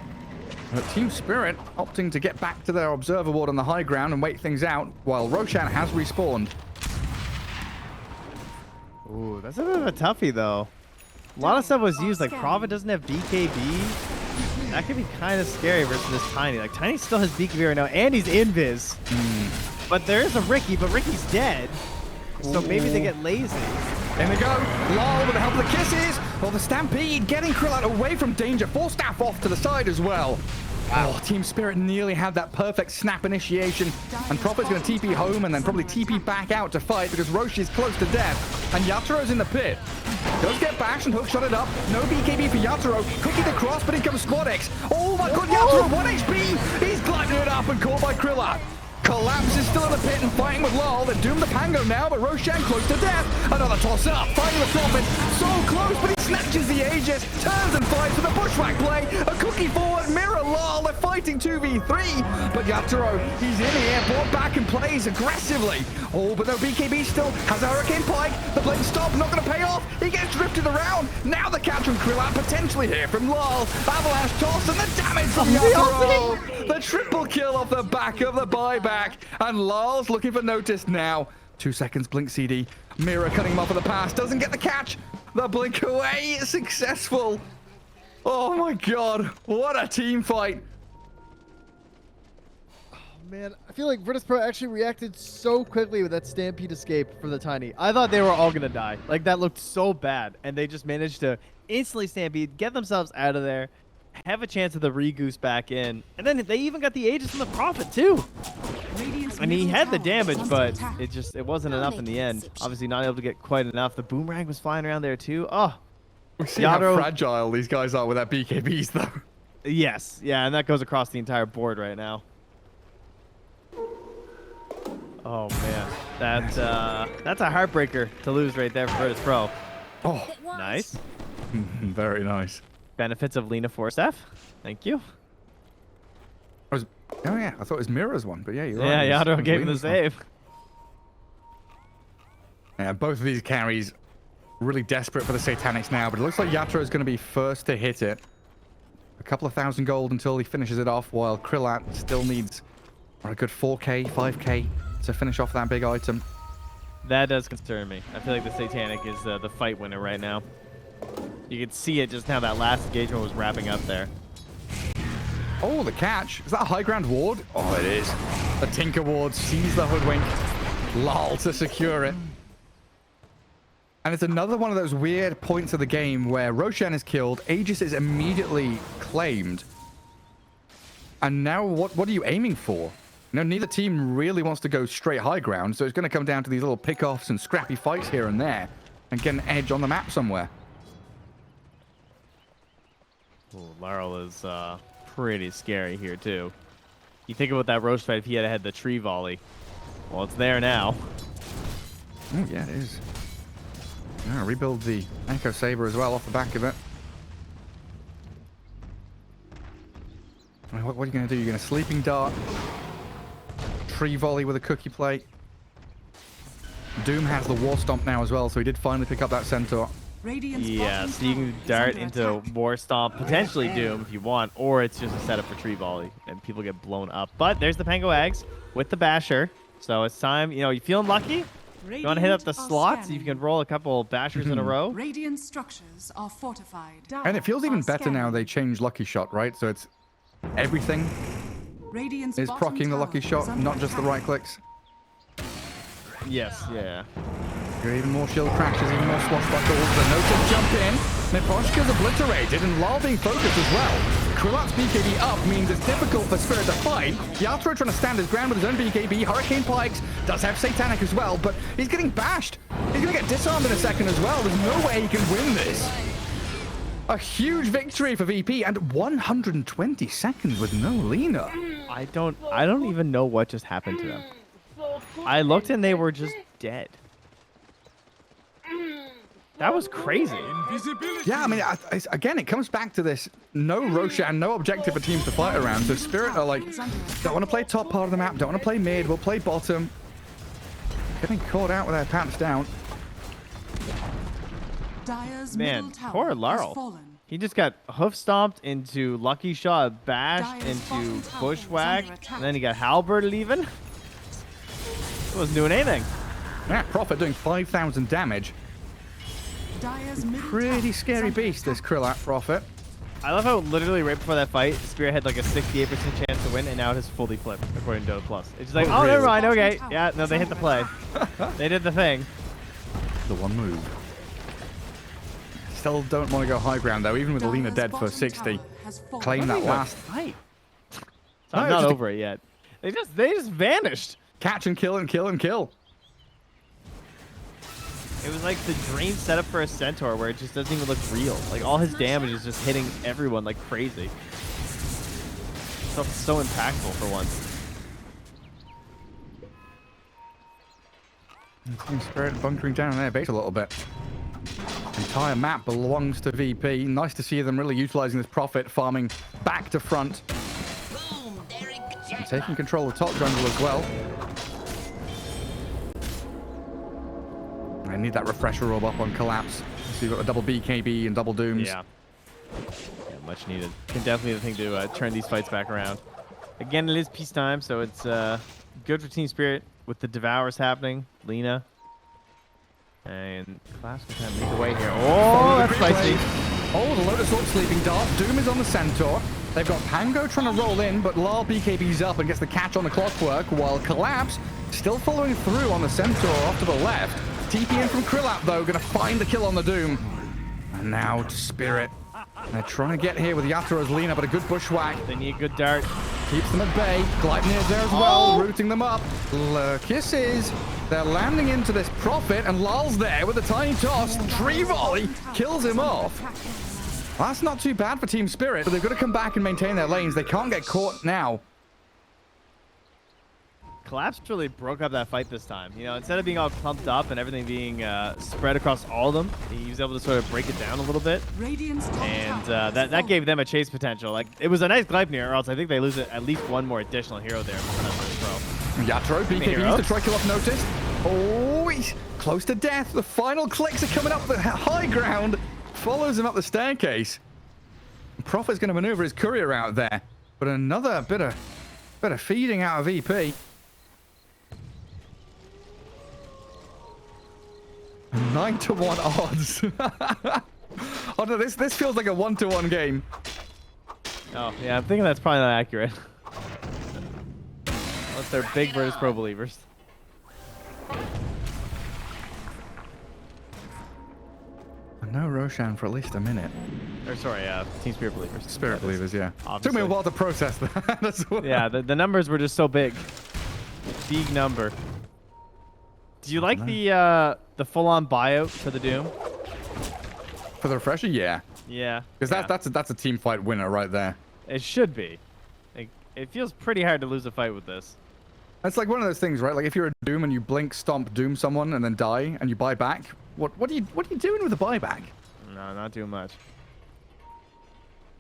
A: But Team Spirit opting to get back to their observer ward on the high ground and wait things out, while Roshan has respawned.
B: Ooh, that's a bit of a toughie, though. A lot of stuff was used, like Prophet doesn't have BKB. That could be kind of scary versus this Tiny. Like, Tiny still has BKB right now, and he's invis. But there is a Riki, but Ricky's dead. So maybe they get lazy.
A: In they go. Lol with the help of the kisses. Well, the Stampede getting Krillat away from danger. Full staff off to the side as well. Wow. Oh, Team Spirit nearly had that perfect snap initiation. And Prophet's going to TP home and then probably TP back out to fight because Roche is close to death. And Yatoro's in the pit. Does get bashed and hookshot it up. No BKB for Yatoro. Cookie the cross, but in comes Squadix. Oh my god, Yatoro, 1 HP. He's gliding it up and caught by Krillat. Collapse is still in the pit and fighting with Lol. They're doomed the Pango now, but Roshan close to death. Another toss up, finding the Prophet. So close, but he's snatches the Aegis, turns and fights with a bushwhack play, a cookie forward, mirror lol, they're fighting 2v3, but Yatoro, he's in here, brought back and plays aggressively. Oh, but no, BKB still has a Hurricane Pike, the blink stop, not going to pay off, he gets drifted around, now the catch from Krillat, potentially here from lol, avalanche toss, and the damage from Yatoro, the triple kill off the back of the buyback, and lol's looking for notice now. 2 seconds, blink CD, mirror cutting him off of the pass, doesn't get the catch, the blink away, successful. Oh my god, what a team fight.
G: Man, I feel like Virtus.pro actually reacted so quickly with that Stampede escape for the Tiny. I thought they were all going to die. Like, that looked so bad. And they just managed to instantly Stampede, get themselves out of there, have a chance of the re-goose back in. And then they even got the Aegis from the Prophet, too. And he had the damage, but it wasn't enough in the end. Obviously, not able to get quite enough. The Boomerang was flying around there, too. Oh,
A: We see how fragile these guys are with their BKBs, though.
B: Yes. Yeah, and that goes across the entire board right now. Oh man, that's a heartbreaker to lose right there for Virtus.pro.
A: Oh,
B: Nice.
A: very nice.
B: Benefits of Lina Force F. Thank you.
A: Oh yeah, I thought it was Mirror's one, but yeah, you're right.
B: Yeah,
A: it was
B: Yatoro gave him the
A: Lena's one.
B: save.
A: Yeah, both of these carries really desperate for the Satanics now, but it looks like Yatoro is going to be first to hit it. A couple of thousand gold until he finishes it off, while Krillat still needs a good 4k, 5k to finish off that big item.
B: That does concern me. I feel like the Satanic is the fight winner right now. You can see it just now. That last engagement was wrapping up there.
A: Oh, the catch. Is that a high ground ward? Oh, it is. The Tinker ward sees the hoodwink. Lol to secure it. And it's another one of those weird points of the game where Roshan is killed, Aegis is immediately claimed. And now what are you aiming for? You know, neither team really wants to go straight high ground, so it's going to come down to these little pickoffs and scrappy fights here and there and get an edge on the map somewhere.
B: Ooh, Laurel is pretty scary here, too. You think about that Roche fight if he had had the tree volley. Well, it's there now.
A: Oh, yeah, it is. Yeah, rebuild the Echo Saber as well off the back of it. I mean, what are you going to do? You're going to Sleeping Dart, Tree Volley with a cookie plate. Doom has the War Stomp now as well, so he did finally pick up that Centaur.
B: Yeah, so you can dart into War Stomp, potentially Doom if you want, or it's just a setup for Tree Volley, and people get blown up. But there's the Pango Eggs with the Basher, so it's time. You know, you feeling lucky? You want to hit up the slots? You can roll a couple Bashers in a row.
C: Radiant structures are fortified.
A: And it feels even better now they changed Lucky Shot, right? So it's everything is proccing the Lucky Shot, not just the right clicks.
B: Yes, yeah.
A: You're even more shield crashes, even more swashbuckles. The notice jump in. Miposhka's obliterated and Lal being focused as well. Krillat's BKB up means it's difficult for Spirit to fight. Yatoro trying to stand his ground with his own BKB. Hurricane Pikes does have Satanic as well, but he's getting bashed. He's going to get disarmed in a second as well. There's no way he can win this. A huge victory for VP and 120 seconds with no Lina.
B: I don't even know what just happened to them. I looked and they were just dead. That was crazy.
A: Yeah, I mean, again, it comes back to this. No Roshan, no objective for teams to fight around. So Spirit are like, don't want to play top part of the map, don't want to play mid, we'll play bottom. Getting caught out with their pants down.
B: Man, poor Laurel. He just got hoof stomped into Lucky Shot, bashed into Bushwhack, and then he got halberded even. He wasn't doing anything.
A: Yeah, Prophet doing 5,000 damage. Pretty scary beast, this Krillat Prophet.
B: I love how literally right before that fight, Spirit had like a 68% chance to win, and now it has fully flipped, according to Dota Plus. It's just like, oh, never mind, okay. Yeah, no, they hit the play. They did the thing.
A: The one move. Still don't want to go high ground, though, even with Lina dead for 60. Claim that last
B: fight. I'm not over it yet. They just vanished.
A: Catch and kill and kill and kill.
B: It was like the dream setup for a Centaur where it just doesn't even look real. Like all his damage is just hitting everyone like crazy. So impactful for once.
A: Team Spirit bunkering down their base a little bit. Entire map belongs to VP. Nice to see them really utilizing this profit, farming back to front. And taking control of top jungle as well. I need that refresher orb up on Collapse. So you've got a double BKB and double Dooms.
B: Yeah, much needed. Can definitely be the thing to turn these fights back around. Again, it is peacetime, so it's good for Team Spirit with the Devours happening. Lina. And Collapse can kind of make the way here. Oh, that's spicy.
A: Oh, the Lotus Orb sleeping dart. Doom is on the Centaur. They've got Pango trying to roll in, but Lal BKB's up and gets the catch on the Clockwork, while Collapse still following through on the Centaur off to the left. TP in from Krillap, though, going to find the kill on the Doom. And now to Spirit. They're trying to get here with Yaturo's Lina, but a good bushwhack.
B: They need a good dart.
A: Keeps them at bay. Gleipnir's there as well, rooting them up. Kisses. They're landing into this profit, and Lal's there with a tiny toss. Tree volley kills him off. That's not too bad for Team Spirit, but they've got to come back and maintain their lanes. They can't get caught now.
B: Collapse really broke up that fight this time. You know, instead of being all clumped up and everything being spread across all of them, he was able to sort of break it down a little bit. And that gave them a chase potential. Like, it was a nice Gleipnir, or else I think they lose at least one more additional hero there.
A: Yaturo, BKBs to try kill off Noticed. Oh, he's close to death. The final clicks are coming up the high ground. Follows him up the staircase. Prophet's going to maneuver his courier out there. But another bit of feeding out of VP. 9-to-1 odds. Oh no, this feels like a 1-to-1 game.
B: Oh yeah, I'm thinking that's probably not accurate. Unless they're big Virtus.pro believers.
A: No Roshan for at least a minute.
B: Or sorry, Team Spirit believers.
A: Spirit believers, yeah.
B: Obviously.
A: Took me a while to process that as well.
B: Yeah, the numbers were just so big. Big number. Do you like the full-on buyout for the Doom?
A: For the refresher, yeah.
B: Yeah.
A: Because that's a team fight winner right there.
B: It should be. Like, it feels pretty hard to lose a fight with this.
A: It's like one of those things, right? Like if you're a Doom and you blink, stomp, Doom someone, and then die, and you buy back. What are you doing with the buyback?
B: No, not too much.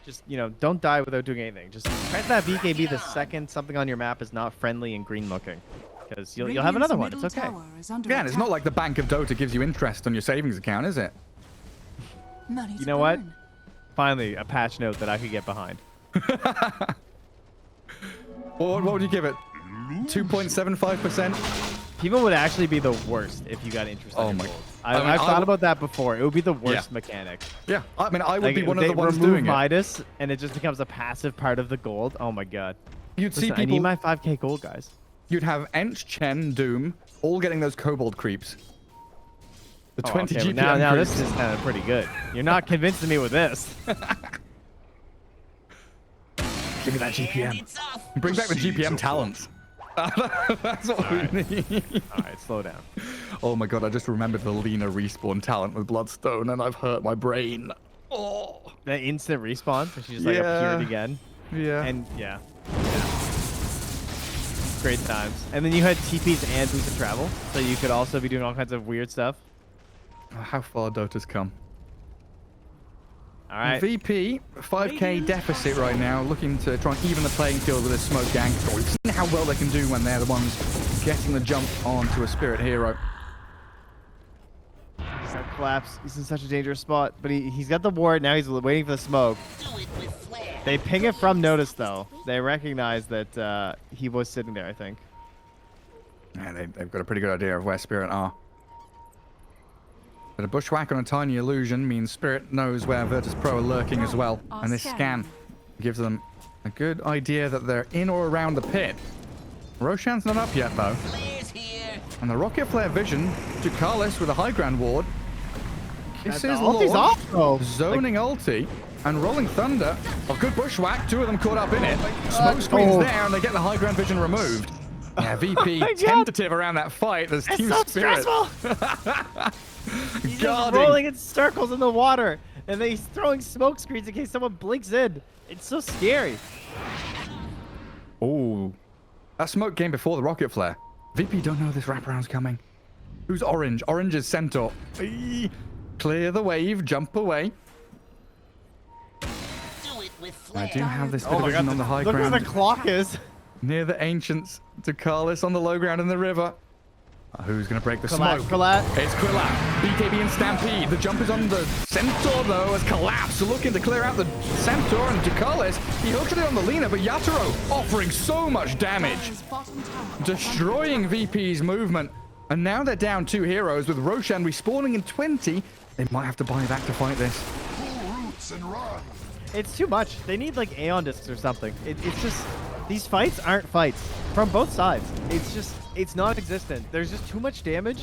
B: Just, you know, don't die without doing anything. Just press that BKB the second something on your map is not friendly and green looking. Because you'll have another one. It's okay.
A: Yeah, and it's not like the Bank of Dota gives you interest on your savings account, is it?
B: You know what? Finally, a patch note that I could get behind.
A: What would you give it? 2.75%?
B: People would actually be the worst if you got interest on your gold.
A: I
B: I've thought about that before. It would be the worst mechanic.
A: Yeah, I mean, I would
B: Like,
A: be one of
B: they
A: the ones
B: remove
A: doing
B: Midas, and it just becomes a passive part of the gold. Oh my god.
A: You'd see
B: Listen,
A: people.
B: I need my 5k gold, guys.
A: You'd have Ench, Chen, Doom, all getting those kobold creeps. The 20
B: okay,
A: GPM
B: now
A: creeps.
B: this is kind of pretty good. You're not convincing me with this.
A: Give me that GPM. Bring back the GPM talents. That's what we need.
B: Alright, slow down.
A: Oh my god, I just remembered the Lina respawn talent with Bloodstone, and I've hurt my brain. Oh.
B: The instant respawn, so she just like appeared again.
A: Yeah.
B: And yeah. Great times. And then you had TPs and boost of travel, so you could also be doing all kinds of weird stuff.
A: How far Dota's come.
B: All right.
A: VP, 5k deficit right now, looking to try and even the playing field with this smoke gang. We've seen how well they can do when they're the ones getting the jump onto a spirit hero.
B: He's got collapse. He's in such a dangerous spot, but he's got the ward. Now he's waiting for the smoke. They ping it from notice, though. They recognize that he was sitting there, I think.
A: Yeah, they've got a pretty good idea of where Spirit are. But a bushwhack on a tiny illusion means Spirit knows where Virtus.pro are lurking as well. And this scan gives them a good idea that they're in or around the pit. Roshan's not up yet, though. And the rocket flare vision to Carlos with a high ground ward. Kisses
G: ulti's off, though.
A: Zoning ulti. And Rolling Thunder. A good bushwhack. Two of them caught up in it. Smoke screen's there, and they get the high ground vision removed. Yeah, VP tentative around that fight. There's Team
B: so
A: Spirit.
B: He's just rolling in circles in the water, and then he's throwing smoke screens in case someone blinks in. It's so scary.
A: Oh, that smoke came before the rocket flare. VP don't know this wraparound's coming. Who's Orange? Orange is Centaur. Eee. Clear the wave, jump away. I do have this bit of vision on the high
G: Look
A: ground.
G: where the clock is.
A: Near the ancients. Ducalis on the low ground in the river. Who's going to break the smoke?
G: Collat.
A: It's Quillat. BKB and Stampede. The jump is on the Centaur, though, as Collapse looking to clear out the Centaur. And Ducalis, he hooks it on the Lina, but Yatoro offering so much damage.
C: Dire's bottom tower
A: Destroying VP's movement. And now they're down 2 heroes with Roshan respawning in 20. They might have to buy back to fight this.
F: Pull roots and run.
G: It's too much. They need like Aeon discs or something. It's just, these fights aren't fights from both sides. It's just, it's non-existent. There's just too much damage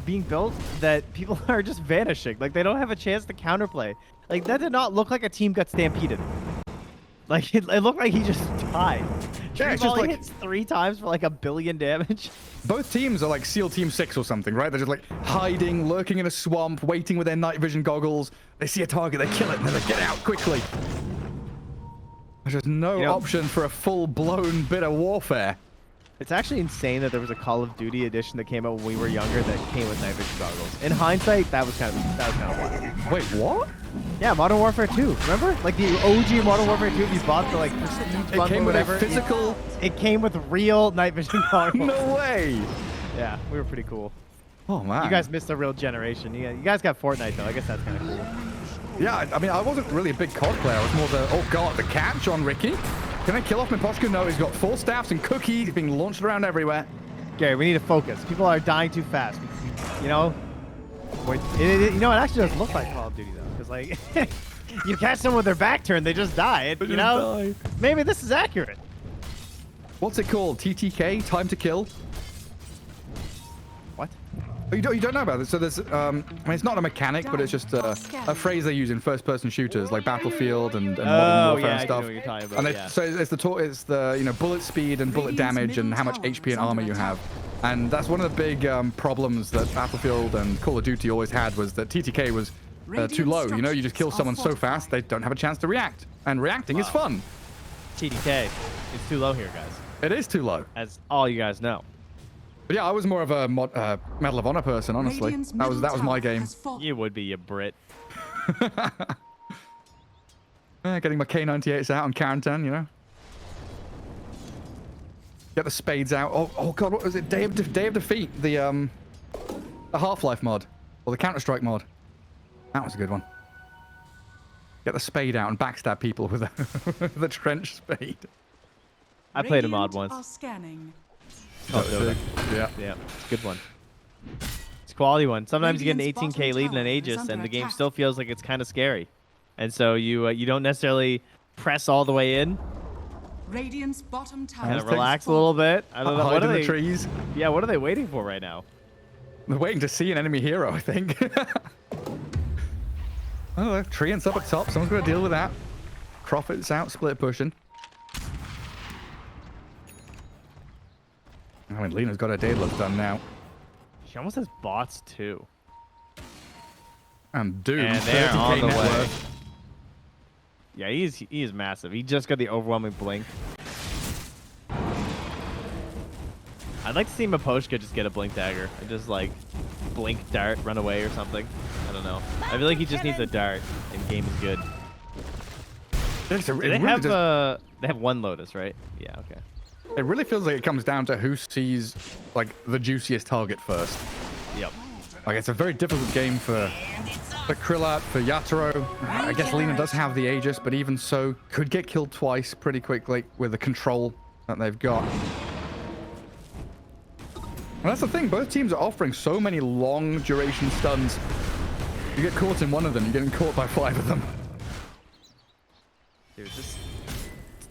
G: being built that people are just vanishing. Like they don't have a chance to counterplay. Like that did not look like a team got stampeded. Like it looked like he just died.
A: Yeah, it's
G: Tree
A: just
G: volley
A: like-
G: hits 3 times for like 1 billion damage.
A: Both teams are like SEAL Team 6 or something, right? They're just like hiding, lurking in a swamp, waiting with their night vision goggles. They see a target, they kill it, and then they get out quickly. There's just no option for a full-blown bit of warfare.
G: It's actually insane that there was a Call of Duty edition that came out when we were younger that came with night vision goggles. In hindsight, that was kind of wild.
A: Wait, what?
G: Yeah, Modern Warfare 2. Remember? Like the OG Modern Warfare 2, if you bought the like prestige
A: It
G: bundle
A: came
G: or
A: with
G: whatever.
A: a physical...
G: It came with real night vision goggles.
A: No way!
G: Yeah, we were pretty cool.
A: Oh, man.
G: You guys missed a real generation. You guys got Fortnite though. I guess that's kind of cool.
A: Yeah, I mean, I wasn't really a big COD player. I was more the, oh god, the catch on Ricky. Can I kill off Miposhka? No, he's got 4 staffs and cookies being launched around everywhere.
G: Gary, we need to focus. People are dying too fast. You know? You know, it actually does look like Call of Duty though. Because like, you catch someone with their back turned, they just die. You know? Maybe this is accurate.
A: What's it called? TTK? Time to kill?
G: What?
A: Oh, you don't know about this? So there's, I mean, it's not a mechanic, but it's just a phrase they use in first-person shooters like Battlefield and Modern Warfare and
G: I
A: stuff.
G: know what you're talking about.
A: And
G: Yeah.
A: so it's the you know, bullet speed and bullet damage and how much HP and armor you have. And that's one of the big problems that Battlefield and Call of Duty always had, was that TTK was too low. You know, you just kill someone so fast they don't have a chance to react. And reacting is fun.
G: TDK. It's too low here, guys.
A: It is too low.
G: As all you guys know.
A: But yeah, I was more of a Medal of Honor person, honestly.
C: Radiant's
A: That was
C: middle
A: my
C: tower
A: game.
C: has fallen.
G: You would be, you Brit.
A: Getting my K98s out on Karantan, you know. Get the spades out. Oh god, what was it? Day of Defeat, the Half-Life mod or the Counter-Strike mod. That was a good one. Get the spade out and backstab people with the trench spade.
G: I played a
C: Radiant
G: mod once.
C: are scanning.
A: Yeah.
G: Yeah, good one. It's a quality one. Sometimes you get an
C: Radiant's
G: 18k lead in
C: bottom
G: an
C: tower is
G: Aegis,
C: under
G: and the game
C: attack.
G: still feels like it's kind of scary. And so you don't necessarily press all the way in.
C: Radiant's bottom tower
G: Kind of
C: has
G: relax a
C: fallen.
G: little bit. I don't know.
A: Hide
G: What
A: in
G: are
A: the
G: they?
A: trees.
G: Yeah, what are they waiting for right now?
A: They're waiting to see an enemy hero, I think. Oh, a tree and up at top. Someone's got to deal with that. Profits out, split pushing. I mean, Lena's got her Daedalus done now.
G: She almost has bots too.
A: And dude,
G: And they're
A: 30K
G: on the
A: net
G: way.
A: worth.
G: Yeah, he is massive. He just got the overwhelming blink. I'd like to see Miposhka just get a blink dagger and just like blink dart, run away or something. I don't know. I feel like he just needs a dart and game is good. Do they have one Lotus, right? Yeah, okay.
A: It really feels like it comes down to who sees like the juiciest target first.
G: Yep.
A: Like it's a very difficult game for Krillat, for Yatoro. I guess Lina does have the Aegis, but even so, could get killed twice pretty quickly with the control that they've got. And that's the thing, both teams are offering so many long duration stuns. You get caught in one of them, you're getting caught by 5 of them.
G: Dude, this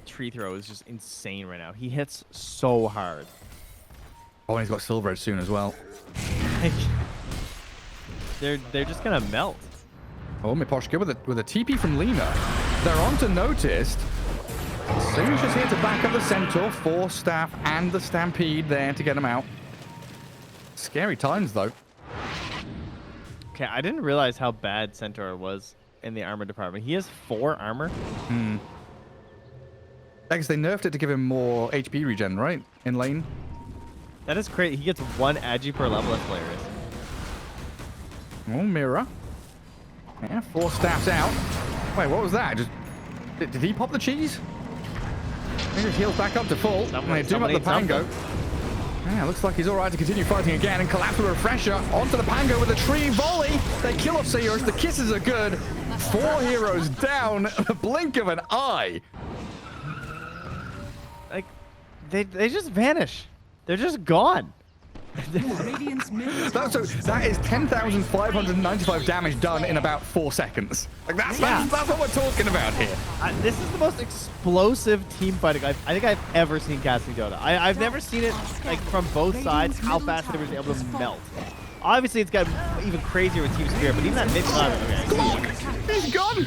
G: tree throw is just insane right now. He hits so hard.
A: Oh, and he's got Silver Edge soon as well.
G: Like, they're just gonna melt.
A: Oh, Miposhka with a TP from Lina. They're on to Noticed. Su's just here to back up the Centaur, 4 staff and the Stampede there to get him out. Scary times, though.
G: Okay, I didn't realize how bad Centaur was in the armor department. He has 4 armor.
A: I guess they nerfed it to give him more HP regen, right? In lane.
G: That is crazy. He gets 1 agi per level. That's hilarious.
A: Oh, Mira. Yeah, 4 staffs out. Wait, what was that? Just did he pop the cheese? He just heals back up to full. And they doom up the Pango. Yeah, looks like he's all right to continue fighting again and collapse with a refresher onto the Pango with a tree volley. They kill off Seirus. The kisses are good. 4 heroes down in the blink of an eye.
B: Like, they just vanish. They're just gone.
C: Radiant's middle tower
A: That is 10,595 damage done in about 4 seconds. Like that's what we're talking about here.
B: This is the most explosive team fighting I think I've ever seen casting Dota. I've never seen it like from both sides, how fast they were able to melt. Obviously, it's gotten even crazier with Team Spirit, but even that mid
A: He's gone.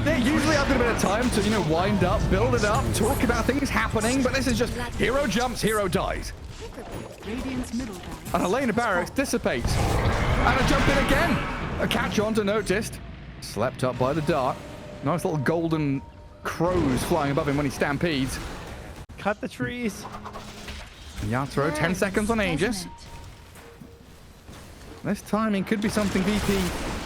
A: They usually have a bit of time to, wind up, build it up, talk about things happening, but this is just hero jumps, hero dies.
C: Radiant's middle barracks.
A: And Elena Barracks dissipates. And a jump in again. A catch on to Noticed. Slept up by the dart. Nice little golden crows flying above him when he stampedes.
B: Cut the trees.
A: Yatoro, 10 seconds on Aegis. This timing could be something VP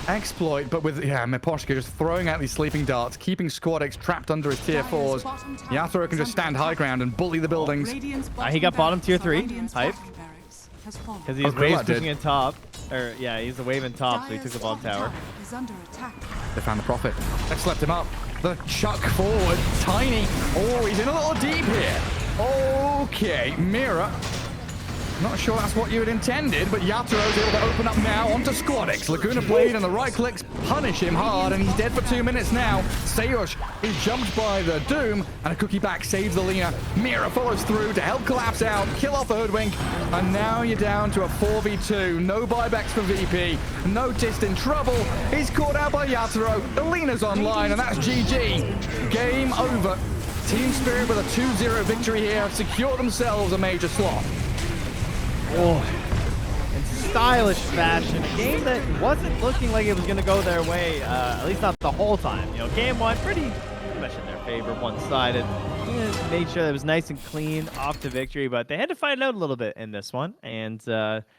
A: exploit, but with, Miposhka just throwing out these sleeping darts, keeping Squadix trapped under his tier 4s. Yatoro can just stand high ground and bully the buildings.
B: He got bottom tier 3. Hype. Because he's waves pushing in top. Or, yeah, he's the wave in top, so he took the bottom tower.
A: They found the Prophet. They slept him up. The chuck forward. Tiny. Oh, he's in a little deep here. Okay, Mira. Not sure that's what you had intended, but Yaturo's able to open up now onto Squadix. Laguna Blade and the right clicks punish him hard, and he's dead for 2 minutes now. Seirus is jumped by the Doom, and a cookie back saves the Lina. Mira follows through to help collapse out, kill off the Hoodwink, and now you're down to a 4v2. No buybacks for VP. Noticed in trouble. He's caught out by Yatoro. The Lina's online, and that's GG. Game over. Team Spirit with a 2-0 victory here have secured themselves a major slot.
B: Oh, in stylish fashion, a game that wasn't looking like it was going to go their way, at least not the whole time. Game 1, pretty much in their favor, one-sided. Made sure that it was nice and clean, off to victory, but they had to fight it out a little bit in this one. And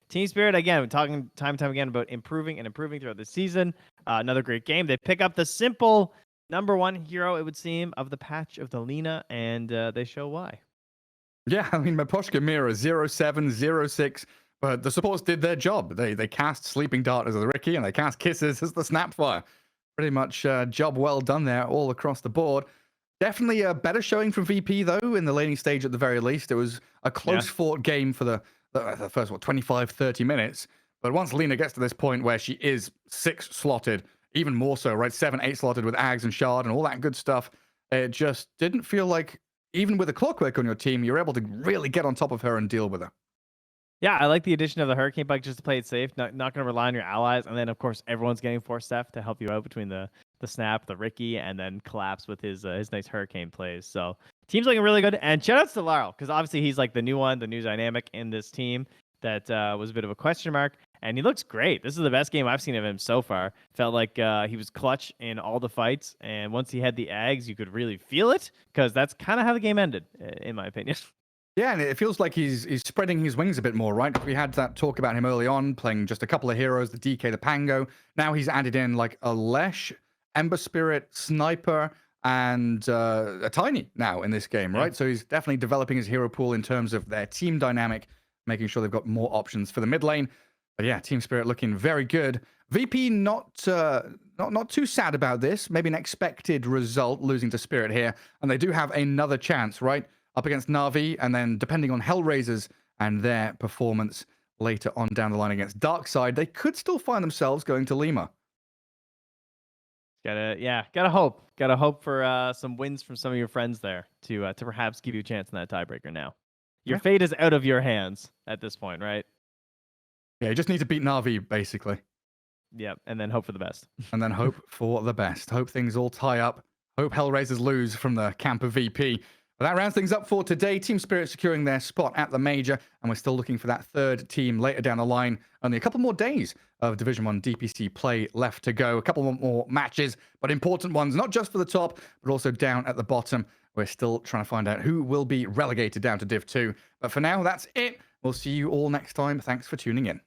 B: Team Spirit, again, we're talking time and time again about improving throughout the season. Another great game. They pick up the simple #1 hero, it would seem, of the patch of the Lina, and they show why.
A: Yeah, I mean, Miposhka Mira 0-7, 0-6, but the supports did their job. They cast Sleeping Dart as the Ricky, and they cast Kisses as the Snapfire. Pretty much job well done there all across the board. Definitely a better showing from VP, though, in the laning stage at the very least. It was a close-fought game for the first, 25, 30 minutes. But once Lina gets to this point where she is 6 slotted, even more so, right? 7, 8 slotted with Ags and Shard and all that good stuff, it just didn't feel like, even with a Clockwork on your team, you're able to really get on top of her and deal with her.
B: Yeah, I like the addition of the Hurricane Bike just to play it safe, not going to rely on your allies. And then, of course, everyone's getting 4 Steph to help you out between the Snap, the Ricky, and then Collapse with his nice Hurricane plays. So team's looking really good. And shout outs to Laurel, because obviously he's like the new one, the new dynamic in this team that was a bit of a question mark. And he looks great. This is the best game I've seen of him so far. Felt like he was clutch in all the fights. And once he had the Ags, you could really feel it, because that's kind of how the game ended, in my opinion.
A: Yeah, and it feels like he's spreading his wings a bit more, right? We had that talk about him early on, playing just a couple of heroes, the DK, the Pango. Now he's added in like a Lesh, Ember Spirit, Sniper, and a Tiny now in this game, right? So he's definitely developing his hero pool in terms of their team dynamic, making sure they've got more options for the mid lane. But yeah, Team Spirit looking very good. VP not too sad about this. Maybe an expected result, losing to Spirit here. And they do have another chance, right? Up against Na'Vi, and then depending on Hellraisers and their performance later on down the line against Darkside, they could still find themselves going to Lima.
B: Gotta hope. Gotta hope for some wins from some of your friends there to perhaps give you a chance in that tiebreaker now. Your fate is out of your hands at this point, right?
A: Yeah, you just need to beat Na'Vi, basically.
B: Yep, and then hope for the best.
A: And then hope for the best. Hope things all tie up. Hope Hellraisers lose from the camp of VP. But that rounds things up for today. Team Spirit securing their spot at the major, and we're still looking for that third team later down the line. Only a couple more days of Division 1 DPC play left to go. A couple more matches, but important ones, not just for the top, but also down at the bottom. We're still trying to find out who will be relegated down to Div 2. But for now, that's it. We'll see you all next time. Thanks for tuning in.